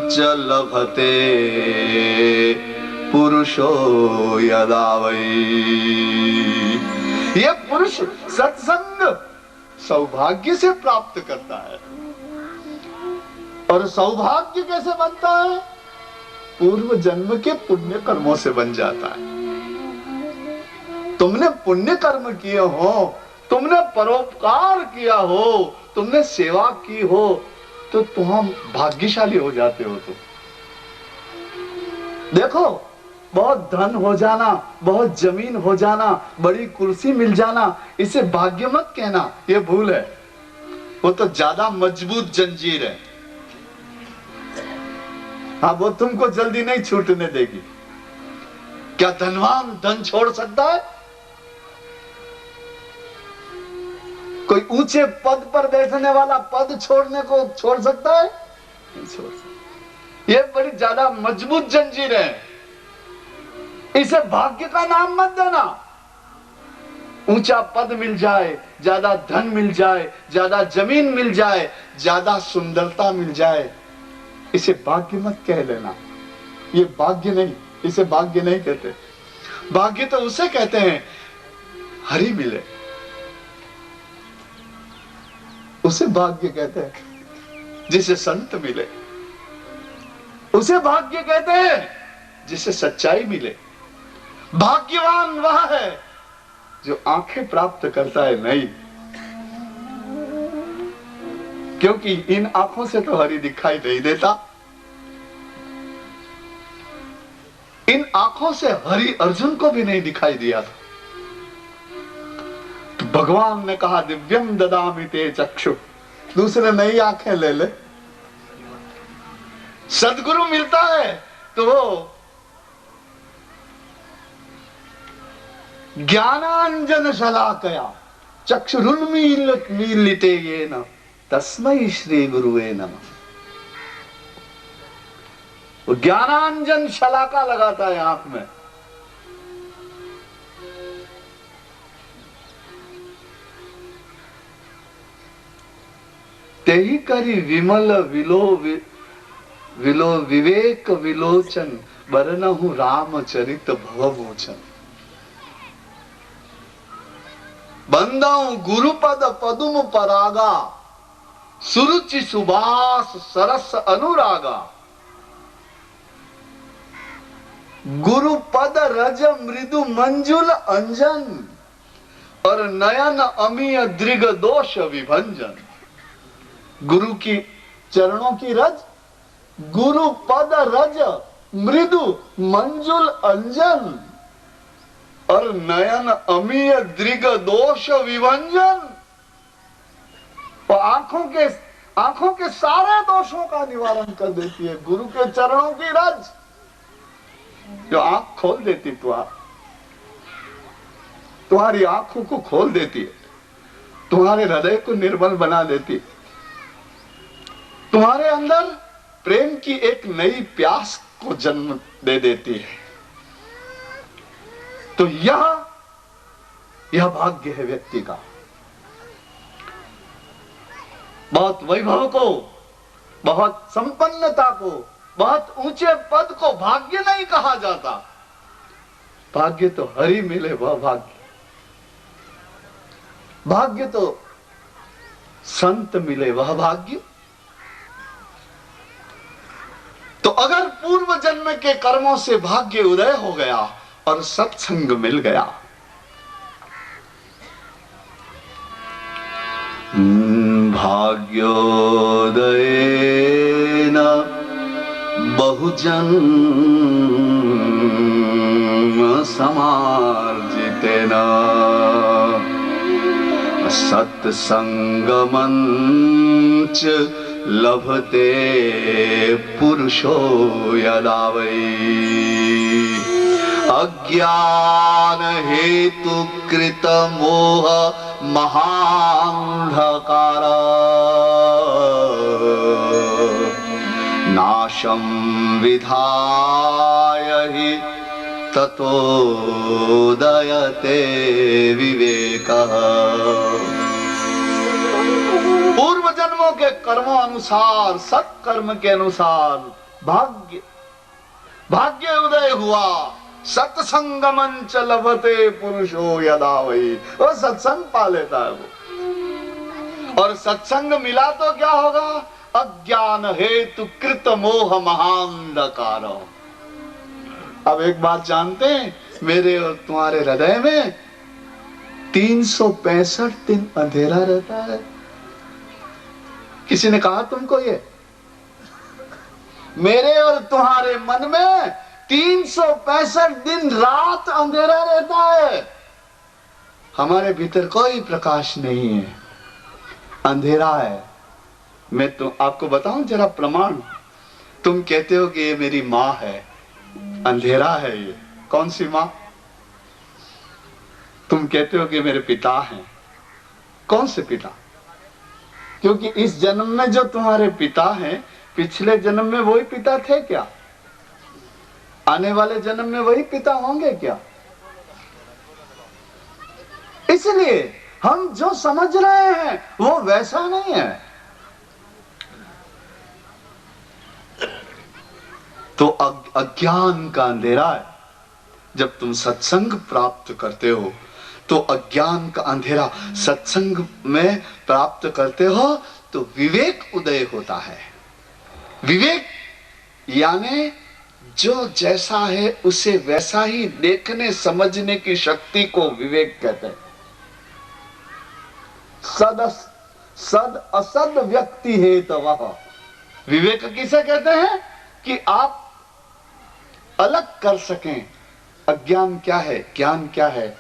A: च लभते पुरुषो यदा वै। ये पुरुष सत्संग सौभाग्य से प्राप्त करता है। और सौभाग्य कैसे बनता है? पूर्व जन्म के पुण्य कर्मों से बन जाता है। तुमने पुण्य कर्म किए हो, तुमने परोपकार किया हो, तुमने सेवा की हो, तो तुम भाग्यशाली हो जाते हो। तो देखो, बहुत धन हो जाना, बहुत जमीन हो जाना, बड़ी कुर्सी मिल जाना, इसे भाग्य मत कहना, ये भूल है। वो तो ज्यादा मजबूत जंजीर है। हाँ, वो तुमको जल्दी नहीं छूटने देगी। क्या धनवान धन छोड़ सकता है? कोई ऊंचे पद पर बैठने वाला पद छोड़ने को छोड़ सकता है? नहीं छोड़ सकता। ये बड़ी ज्यादा मजबूत जंजीर है। इसे भाग्य का नाम मत देना। ऊंचा पद मिल जाए, ज्यादा धन मिल जाए, ज्यादा जमीन मिल जाए, ज्यादा सुंदरता मिल जाए, इसे भाग्य मत कह लेना। ये भाग्य नहीं, इसे भाग्य नहीं कहते। भाग्य तो उसे कहते हैं हरि मिले, उसे भाग्य कहते हैं। जिसे संत मिले उसे भाग्य कहते हैं, जिसे सच्चाई मिले। भाग्यवान वह है जो आंखें प्राप्त करता है नहीं, क्योंकि इन आंखों से तो हरि दिखाई नहीं देता। इन आंखों से हरि अर्जुन को भी नहीं दिखाई दिया था। तो भगवान ने कहा दिव्यम ददामि ते चक्षु, दूसरे नई आंखें ले ले। सदगुरु मिलता है तो वो ज्ञानांजन शलाकया चक्षुरुन्मीलिते येन तस्मै श्री गुरुवे नमः। वो ज्ञानांजन शलाका लगाता है आंख में। तेही करी विमल विलो विवेक विलोचन बरनहु रामचरित भवमोचन। बंदाऊं गुरुपद पदुम परागा, सुरुचि सुबास सरस अनुरागा। गुरुपद रज मृदु मंजुल अंजन, और नयन अमीय दृग दोष विभंजन। गुरु की चरणों की रज, गुरु पद रज मृदु मंजुल अंजन, और नयन अमीय दृग दोष विभंजन। और आंखों के सारे दोषों का निवारण कर देती है गुरु के चरणों की रज, जो आंख खोल देती, तुम्हारी आंखों को खोल देती है, तुम्हारे हृदय को निर्मल बना देती है, तुम्हारे अंदर प्रेम की एक नई प्यास को जन्म दे देती है। तो यह भाग्य है व्यक्ति का। बहुत वैभव को, बहुत संपन्नता को, बहुत ऊंचे पद को भाग्य नहीं कहा जाता। भाग्य तो हरि मिले वह भाग्य, भाग्य तो संत मिले वह भाग्य। तो अगर पूर्व जन्म के कर्मों से भाग्य उदय हो गया और सत्संग मिल गया, भाग्योदयेन बहुजन समार्जितेन, सत्संगमंच लभते पुरुषो यदा वै, अज्ञान हेतु कृत मोह महांधकार, नाशं विधाय हि ततोदयते विवेकः। पूर्व जन्मों के कर्मों अनुसार, सत्कर्म के अनुसार भाग्य उदय हुआ। सत्संगमंच लभते पुरुषो यदा वै, वो सत्संग पा लेता है वो। और सत्संग मिला तो क्या होगा? अज्ञान हेतु कृत मोह महांधकार। अब एक बात जानते हैं, मेरे और तुम्हारे हृदय में 365 दिन अंधेरा रहता है। किसी ने कहा तुमको ये? मेरे और तुम्हारे मन में 365 दिन रात अंधेरा रहता है। हमारे भीतर कोई प्रकाश नहीं है, अंधेरा है। मैं तो आपको बताऊं जरा प्रमाण। तुम कहते हो कि ये मेरी माँ है, अंधेरा है ये। कौन सी माँ? तुम कहते हो कि मेरे पिता हैं, कौन से पिता? क्योंकि इस जन्म में जो तुम्हारे पिता हैं, पिछले जन्म में वही पिता थे क्या? आने वाले जन्म में वही पिता होंगे क्या? इसलिए हम जो समझ रहे हैं वो वैसा नहीं है। तो अज्ञान का अंधेरा है। जब तुम सत्संग प्राप्त करते हो तो अज्ञान का अंधेरा सत्संग में प्राप्त करते हो तो विवेक उदय होता है। विवेक यानी जो जैसा है उसे वैसा ही देखने समझने की शक्ति को विवेक कहते हैं। सद असद व्यक्ति है तो वह विवेक किसे कहते हैं? कि आप अलग कर सकें अज्ञान क्या है, ज्ञान क्या है,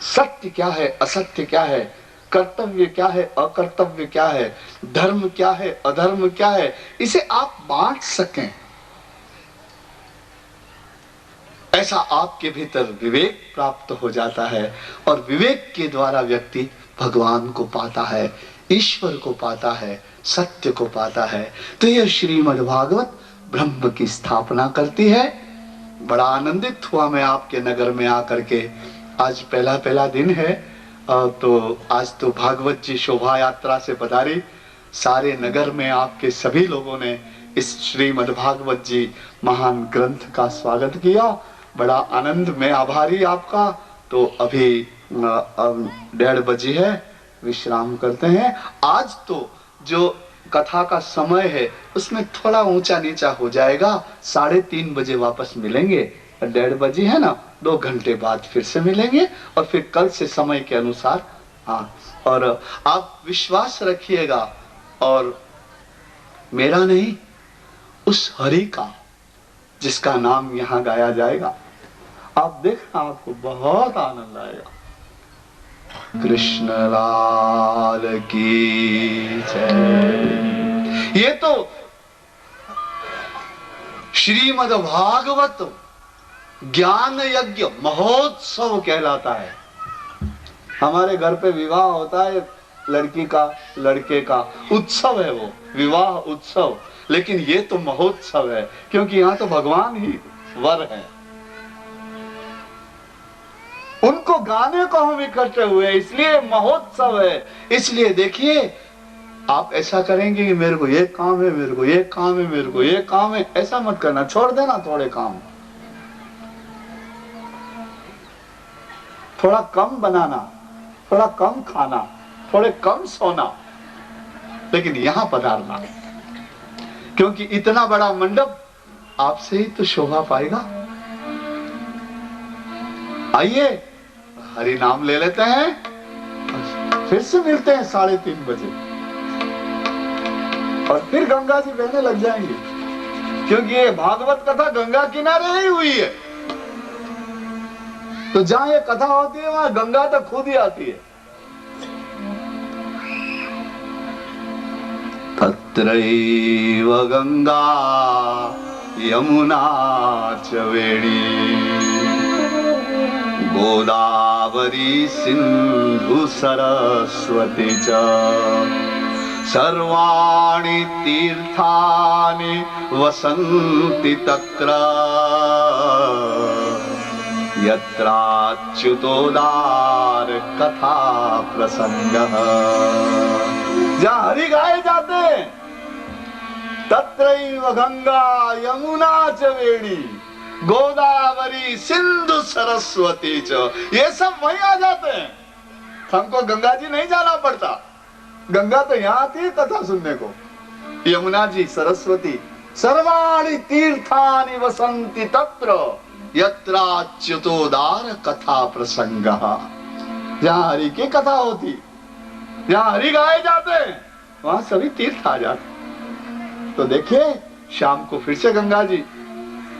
A: सत्य क्या है, असत्य क्या है, कर्तव्य क्या है, अकर्तव्य क्या है, धर्म क्या है, अधर्म क्या है, इसे आप बांट सकें। ऐसा आपके भीतर विवेक प्राप्त हो जाता है और विवेक के द्वारा व्यक्ति भगवान को पाता है, ईश्वर को पाता है, सत्य को पाता है। तो यह श्रीमद् भागवत ब्रह्म की स्थापना करती है। बड़ा आनंदित हुआ मैं आपके नगर में आकर के। आज पहला दिन है तो आज तो भागवत जी शोभा यात्रा से पधारी। सारे नगर में आपके सभी लोगों ने इस श्रीमद् भागवत जी महान ग्रंथ का स्वागत किया। बड़ा आनंद, मैं आभारी आपका। तो अभी अब 1:30 बजे है, विश्राम करते हैं। आज तो जो कथा का समय है उसमें थोड़ा ऊंचा नीचा हो जाएगा। 3:30 बजे वापस मिलेंगे। 1:30 बजे है ना, 2 घंटे बाद फिर से मिलेंगे और फिर कल से समय के अनुसार। हाँ, और आप विश्वास रखिएगा, और मेरा नहीं, उस हरि का जिसका नाम यहाँ गाया जाएगा, आप देखना आपको बहुत आनंद आएगा। कृष्ण लाल की जय। ये तो श्रीमद् भागवत ज्ञान यज्ञ महोत्सव कहलाता है। हमारे घर पे विवाह होता है, लड़की का लड़के का उत्सव है वो, विवाह उत्सव। लेकिन ये तो महोत्सव है, क्योंकि यहाँ तो भगवान ही वर है। उनको गाने को हम इकट्ठे हुए, इसलिए महोत्सव है। इसलिए देखिए, आप ऐसा करेंगे कि मेरे को ये काम है, मेरे को ये काम है, मेरे को ये काम है, ऐसा मत करना। छोड़ देना थोड़े काम, थोड़ा कम बनाना, थोड़ा कम खाना, थोड़े कम सोना, लेकिन यहां पधारना, क्योंकि इतना बड़ा मंडप आपसे ही तो शोभा पाएगा। आइए, हरि नाम ले लेते हैं, फिर से मिलते हैं 3:30 बजे, और फिर गंगा जी बहने लग जाएंगे, क्योंकि ये भागवत कथा गंगा किनारे ही हुई है। तो जहां ये कथा होती है वहां गंगा तो खुद ही आती है। तत्रैव गंगा यमुना च वेणी गोदावरी सिंधु सरस्वती च सर्वाणि तीर्थानि वसन्ति तत्र यत्राच्युतोदार कथा प्रसंगः। जहाँ हरि गाए जाते हैं, तत्रैव गंगा यमुना च वेणी गोदावरी सिंधु सरस्वती च, ये सब वहीं आ जाते हैं। हमको गंगा जी नहीं जाना पड़ता, गंगा तो यहाँ आती है कथा सुनने को। यमुना जी, सरस्वती, सर्वाणि तीर्थानि वसन्ति तत्र यत्राच्युतोदार कथा प्रसंगः। जहाँ हरि की कथा होती, जहाँ हरि गाए जाते हैं, वहां सभी तीर्थ आ जाते। तो देखिए, शाम को फिर से गंगा जी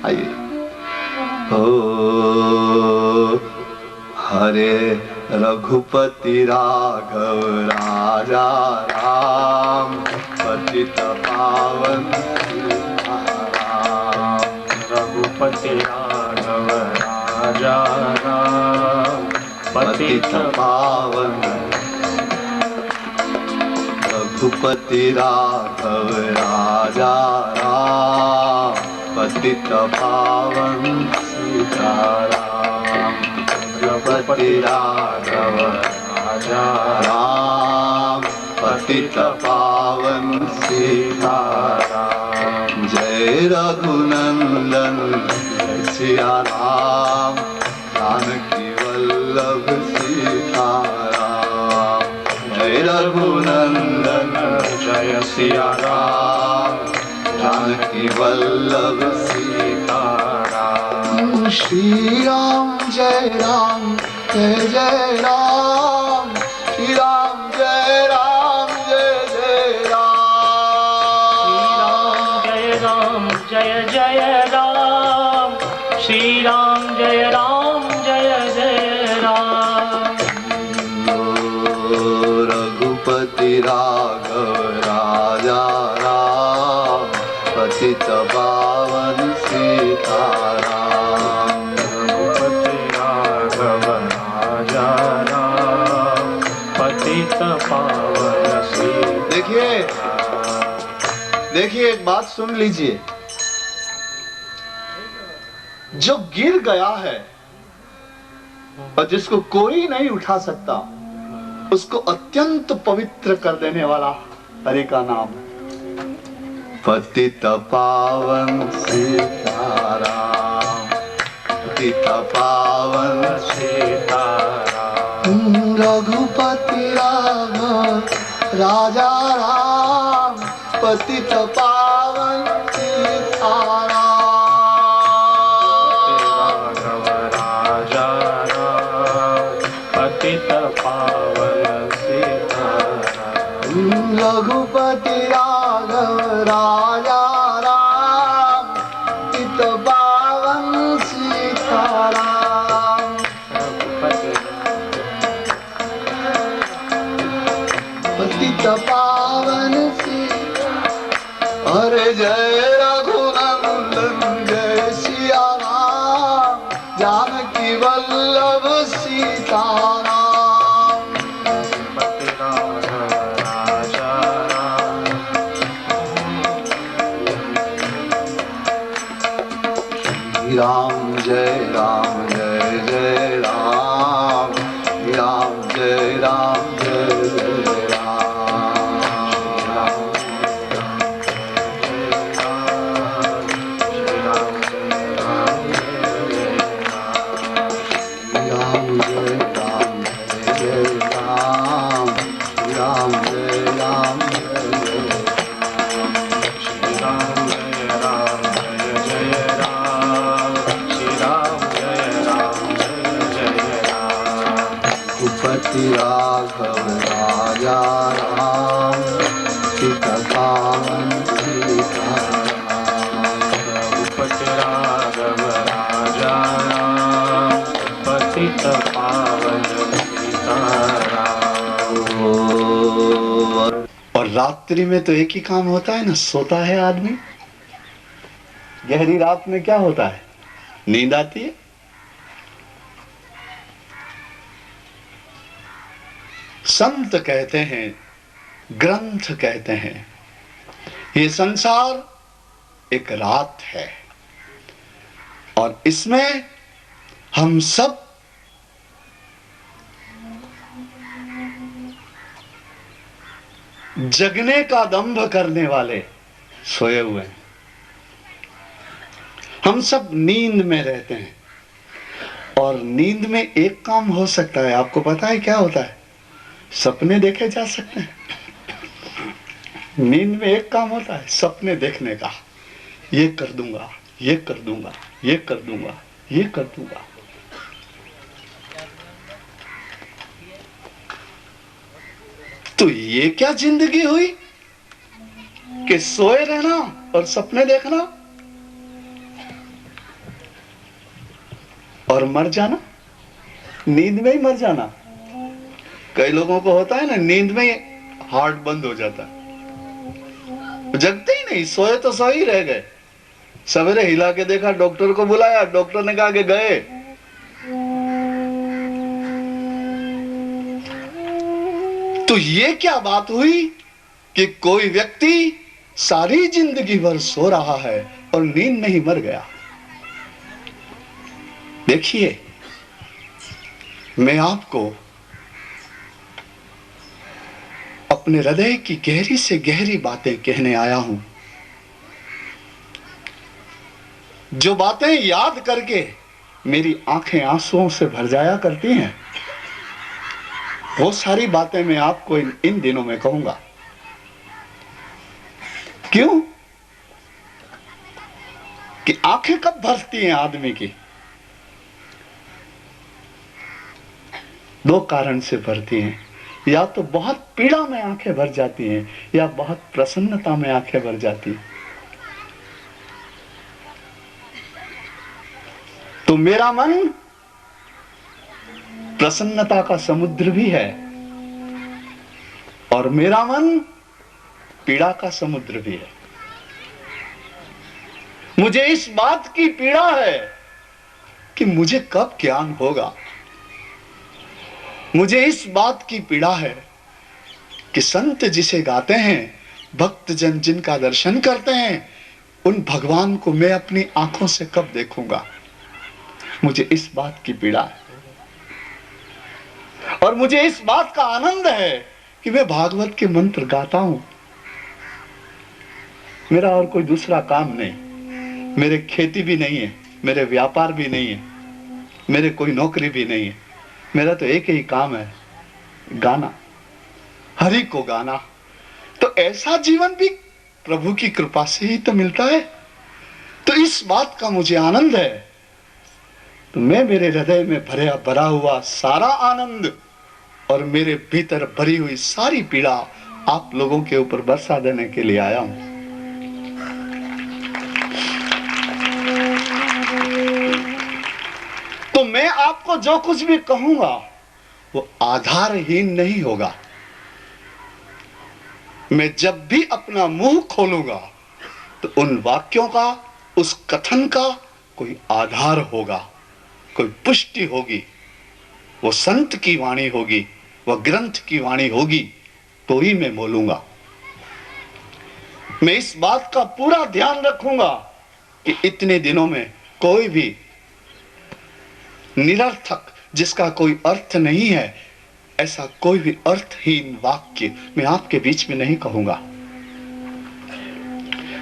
A: आइए। ओ हरे रघुपति राघव राजा राम पतित पावन सीताराम।
B: रघुपति राघव राजा राम पतित पावन।
A: रघुपति राघव राजा राम पतित पावन सीताराम। रघुपति राघव राजा राम पतित पावन सीताराम। जय रघुनंदन सिया राम जानकी वल्लभ सीताराम। जय रघुनंदन
B: जय सिया राम
A: जानकी वल्लभ सीताराम। श्री राम जय राम जय जय राम। श्री राम जय राम जय जय राम।
B: जय राम जय जय राम। श्री राम जय राम जय जय राम।
A: रघुपति राघव राजा राम पतित पावन सीताराम।
B: रघुपति राघव राजा राम पतित पावन सीताराम।
A: देखिए एक बात सुन लीजिए, जो गिर गया है और जिसको कोई नहीं उठा सकता, उसको अत्यंत पवित्र कर देने वाला हरि का नाम है। पतित पावन सीताराम। पतित पावन
B: सीताराम।
A: पावन सीता। अरे जय रघुनंदन जय सिया राम, जानकी वल्लभ सीताराम। राम जय राम जय जय राम, राम जय राम जय जय राम, राम जय राम जय राम, राम जय राम जय जय रघुपति राघव राजा राम, सीता पावन सीताराम।
B: रघुपति राघव राजा राम, पतित पावन सीताराम।
A: और रात्रि में तो एक ही काम होता है ना, सोता है आदमी। गहरी रात में क्या होता है? नींद आती है। संत कहते हैं, ग्रंथ कहते हैं, ये संसार एक रात है और इसमें हम सब जगने का दंभ करने वाले सोए हुए हैं। हम सब नींद में रहते हैं और नींद में एक काम हो सकता है, आपको पता है क्या होता है? सपने देखे जा सकते हैं। नींद में एक काम होता है, सपने देखने का। ये कर दूंगा, ये कर दूंगा, ये कर दूंगा, ये कर दूंगा। तो ये क्या जिंदगी हुई कि सोए रहना और सपने देखना और मर जाना, नींद में ही मर जाना। कई लोगों को होता है ना, नींद में हार्ट बंद हो जाता है, जगते ही नहीं, सोए तो सो ही रह गए। सवेरे हिला के देखा, डॉक्टर को बुलाया, डॉक्टर ने कहा कि गए। तो ये क्या बात हुई कि कोई व्यक्ति सारी जिंदगी भर सो रहा है और नींद नहीं, मर गया। देखिए, मैं आपको अपने हृदय की गहरी से गहरी बातें कहने आया हूं, जो बातें याद करके मेरी आंखें आंसुओं से भर जाया करती हैं। वो सारी बातें मैं आपको इन दिनों में कहूंगा। क्यों? कि आंखें कब भरती हैं आदमी की? दो कारण से भरती हैं, या तो बहुत पीड़ा में आंखें भर जाती हैं या बहुत प्रसन्नता में आंखें भर जाती हैं। तो मेरा मन प्रसन्नता का समुद्र भी है और मेरा मन पीड़ा का समुद्र भी है। मुझे इस बात की पीड़ा है कि मुझे कब ज्ञान होगा। मुझे इस बात की पीड़ा है कि संत जिसे गाते हैं, भक्त जन जिनका दर्शन करते हैं, उन भगवान को मैं अपनी आंखों से कब देखूंगा। मुझे इस बात की पीड़ा है और मुझे इस बात का आनंद है कि मैं भागवत के मंत्र गाता हूं। मेरा और कोई दूसरा काम नहीं, मेरे खेती भी नहीं है, मेरे व्यापार भी नहीं है, मेरे कोई नौकरी भी नहीं है। मेरा तो एक ही काम है, गाना, हरि को गाना। तो ऐसा जीवन भी प्रभु की कृपा से ही तो मिलता है। तो इस बात का मुझे आनंद है। तो मैं मेरे हृदय में भरा हुआ सारा आनंद और मेरे भीतर भरी हुई सारी पीड़ा आप लोगों के ऊपर बरसा देने के लिए आया हूं। तो मैं आपको जो कुछ भी कहूंगा वो आधारहीन नहीं होगा। मैं जब भी अपना मुंह खोलूंगा तो उन वाक्यों का, उस कथन का कोई आधार होगा, कोई पुष्टि होगी, वो संत की वाणी होगी, वह ग्रंथ की वाणी होगी, तो ही मैं बोलूंगा। मैं इस बात का पूरा ध्यान रखूंगा कि इतने दिनों में कोई भी निरर्थक, जिसका कोई अर्थ नहीं है, ऐसा कोई भी अर्थहीन वाक्य मैं आपके बीच में नहीं कहूंगा।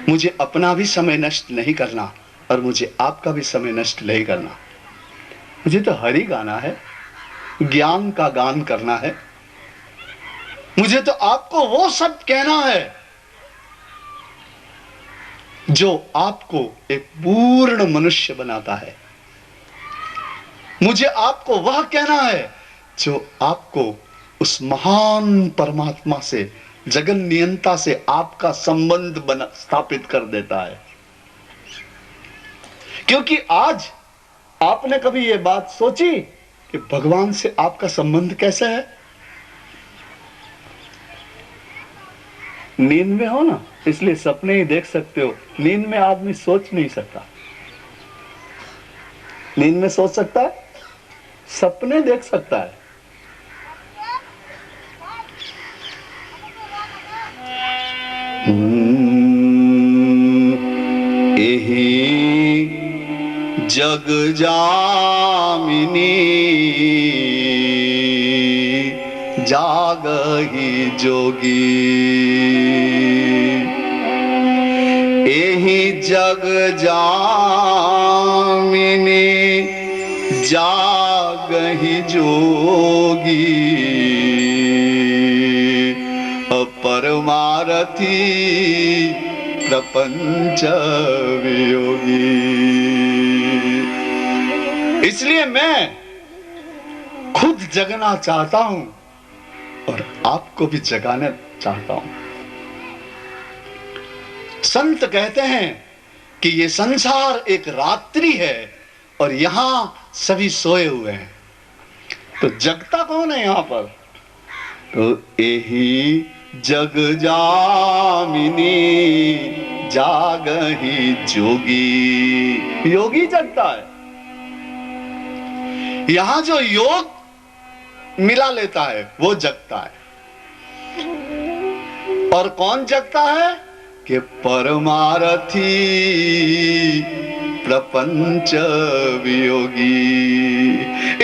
A: मुझे अपना भी समय नष्ट नहीं करना और मुझे आपका भी समय नष्ट नहीं करना। मुझे तो हरि गाना है, ज्ञान का गान करना है। मुझे तो आपको वो सब कहना है जो आपको एक पूर्ण मनुष्य बनाता है। मुझे आपको वह कहना है जो आपको उस महान परमात्मा से, जगन नियंता से आपका संबंध स्थापित कर देता है। क्योंकि आज आपने कभी यह बात सोची कि भगवान से आपका संबंध कैसा है? नींद में हो ना, इसलिए सपने ही देख सकते हो। नींद में आदमी सोच नहीं सकता। नींद में सोच सकता है, सपने देख सकता है। एही जग जामिनी जागहि जोगी, एही जग जामिनी जागहि जोगी, परमारथी प्रपंच वियोगी। इसलिए मैं खुद जगना चाहता हूं और आपको भी जगाना चाहता हूं। संत कहते हैं कि ये संसार एक रात्रि है और यहां सभी सोए हुए हैं। तो जगता कौन है यहां पर? तो यही जग जामिनी जागहि जोगी। योगी जगता है। यहां जो योग मिला लेता है वो जगता है। और कौन जगता है? कि परमारथी प्रपंच वियोगी।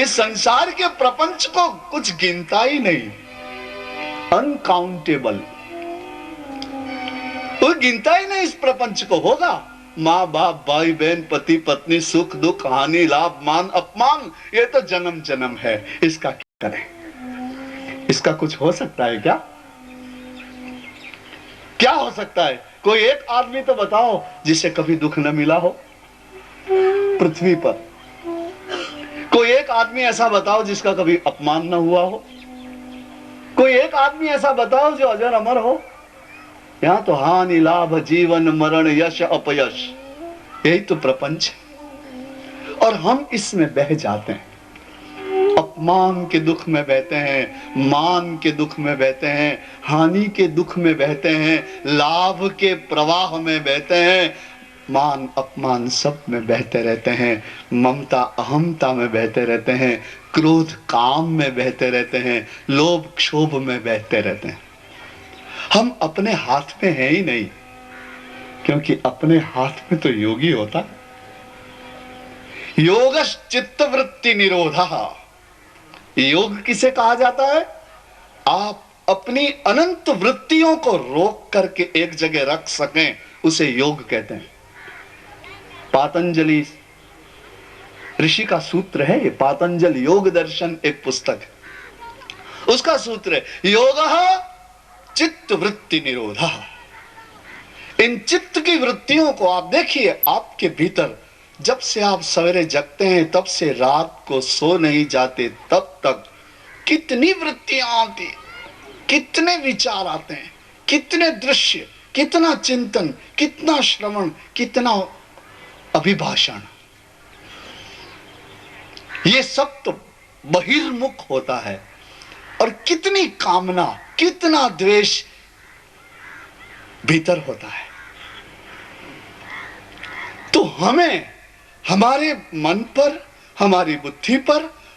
A: इस संसार के प्रपंच को कुछ गिनता ही नहीं, अनकाउंटेबल। कोई गिनता ही नहीं इस प्रपंच को। होगा माँ बाप, भाई बहन, पति पत्नी, सुख दुख, हानि लाभ, मान अपमान, ये तो जन्म जन्म है। इसका क्या करें? इसका कुछ हो सकता है क्या? क्या हो सकता है? कोई एक आदमी तो बताओ जिसे कभी दुख न मिला हो पृथ्वी पर। कोई एक आदमी ऐसा बताओ जिसका कभी अपमान न हुआ हो। कोई एक आदमी ऐसा बताओ जो अजर अमर हो। यहां तो हानि लाभ, जीवन मरण, यश अपयश, यही तो प्रपंच है। और हम इसमें बह जाते हैं। अपमान के दुख में बहते हैं, मान के दुख में बहते हैं, हानि के दुख में बहते हैं, लाभ के प्रवाह में बहते हैं, मान अपमान सब में बहते रहते हैं, ममता अहमता में बहते रहते हैं, क्रोध काम में बहते रहते हैं, लोभ क्षोभ में बहते रहते हैं। हम अपने हाथ में है ही नहीं, क्योंकि अपने हाथ में तो योगी होता है। योगश्च चित्तवृत्ति निरोधः। योग किसे कहा जाता है? आप अपनी अनंत वृत्तियों को रोक करके एक जगह रख सकें, उसे योग कहते हैं। पातंजलि ऋषि का सूत्र है ये। पातंजल योग दर्शन एक पुस्तक है, उसका सूत्र है योगः चित्त वृत्ति निरोधः। इन चित्त की वृत्तियों को आप देखिए, आपके भीतर जब से आप सवेरे जगते हैं तब से रात को सो नहीं जाते तब तक कितनी वृत्तियां आती, कितने विचार आते हैं, कितने दृश्य, कितना चिंतन, कितना श्रवण, कितना अभिभाषण। ये सब तो बहिर्मुख होता है। और कितनी कामना, कितना द्वेष भीतर होता है। तो हमें हमारे मन पर, हमारी बुद्धि पर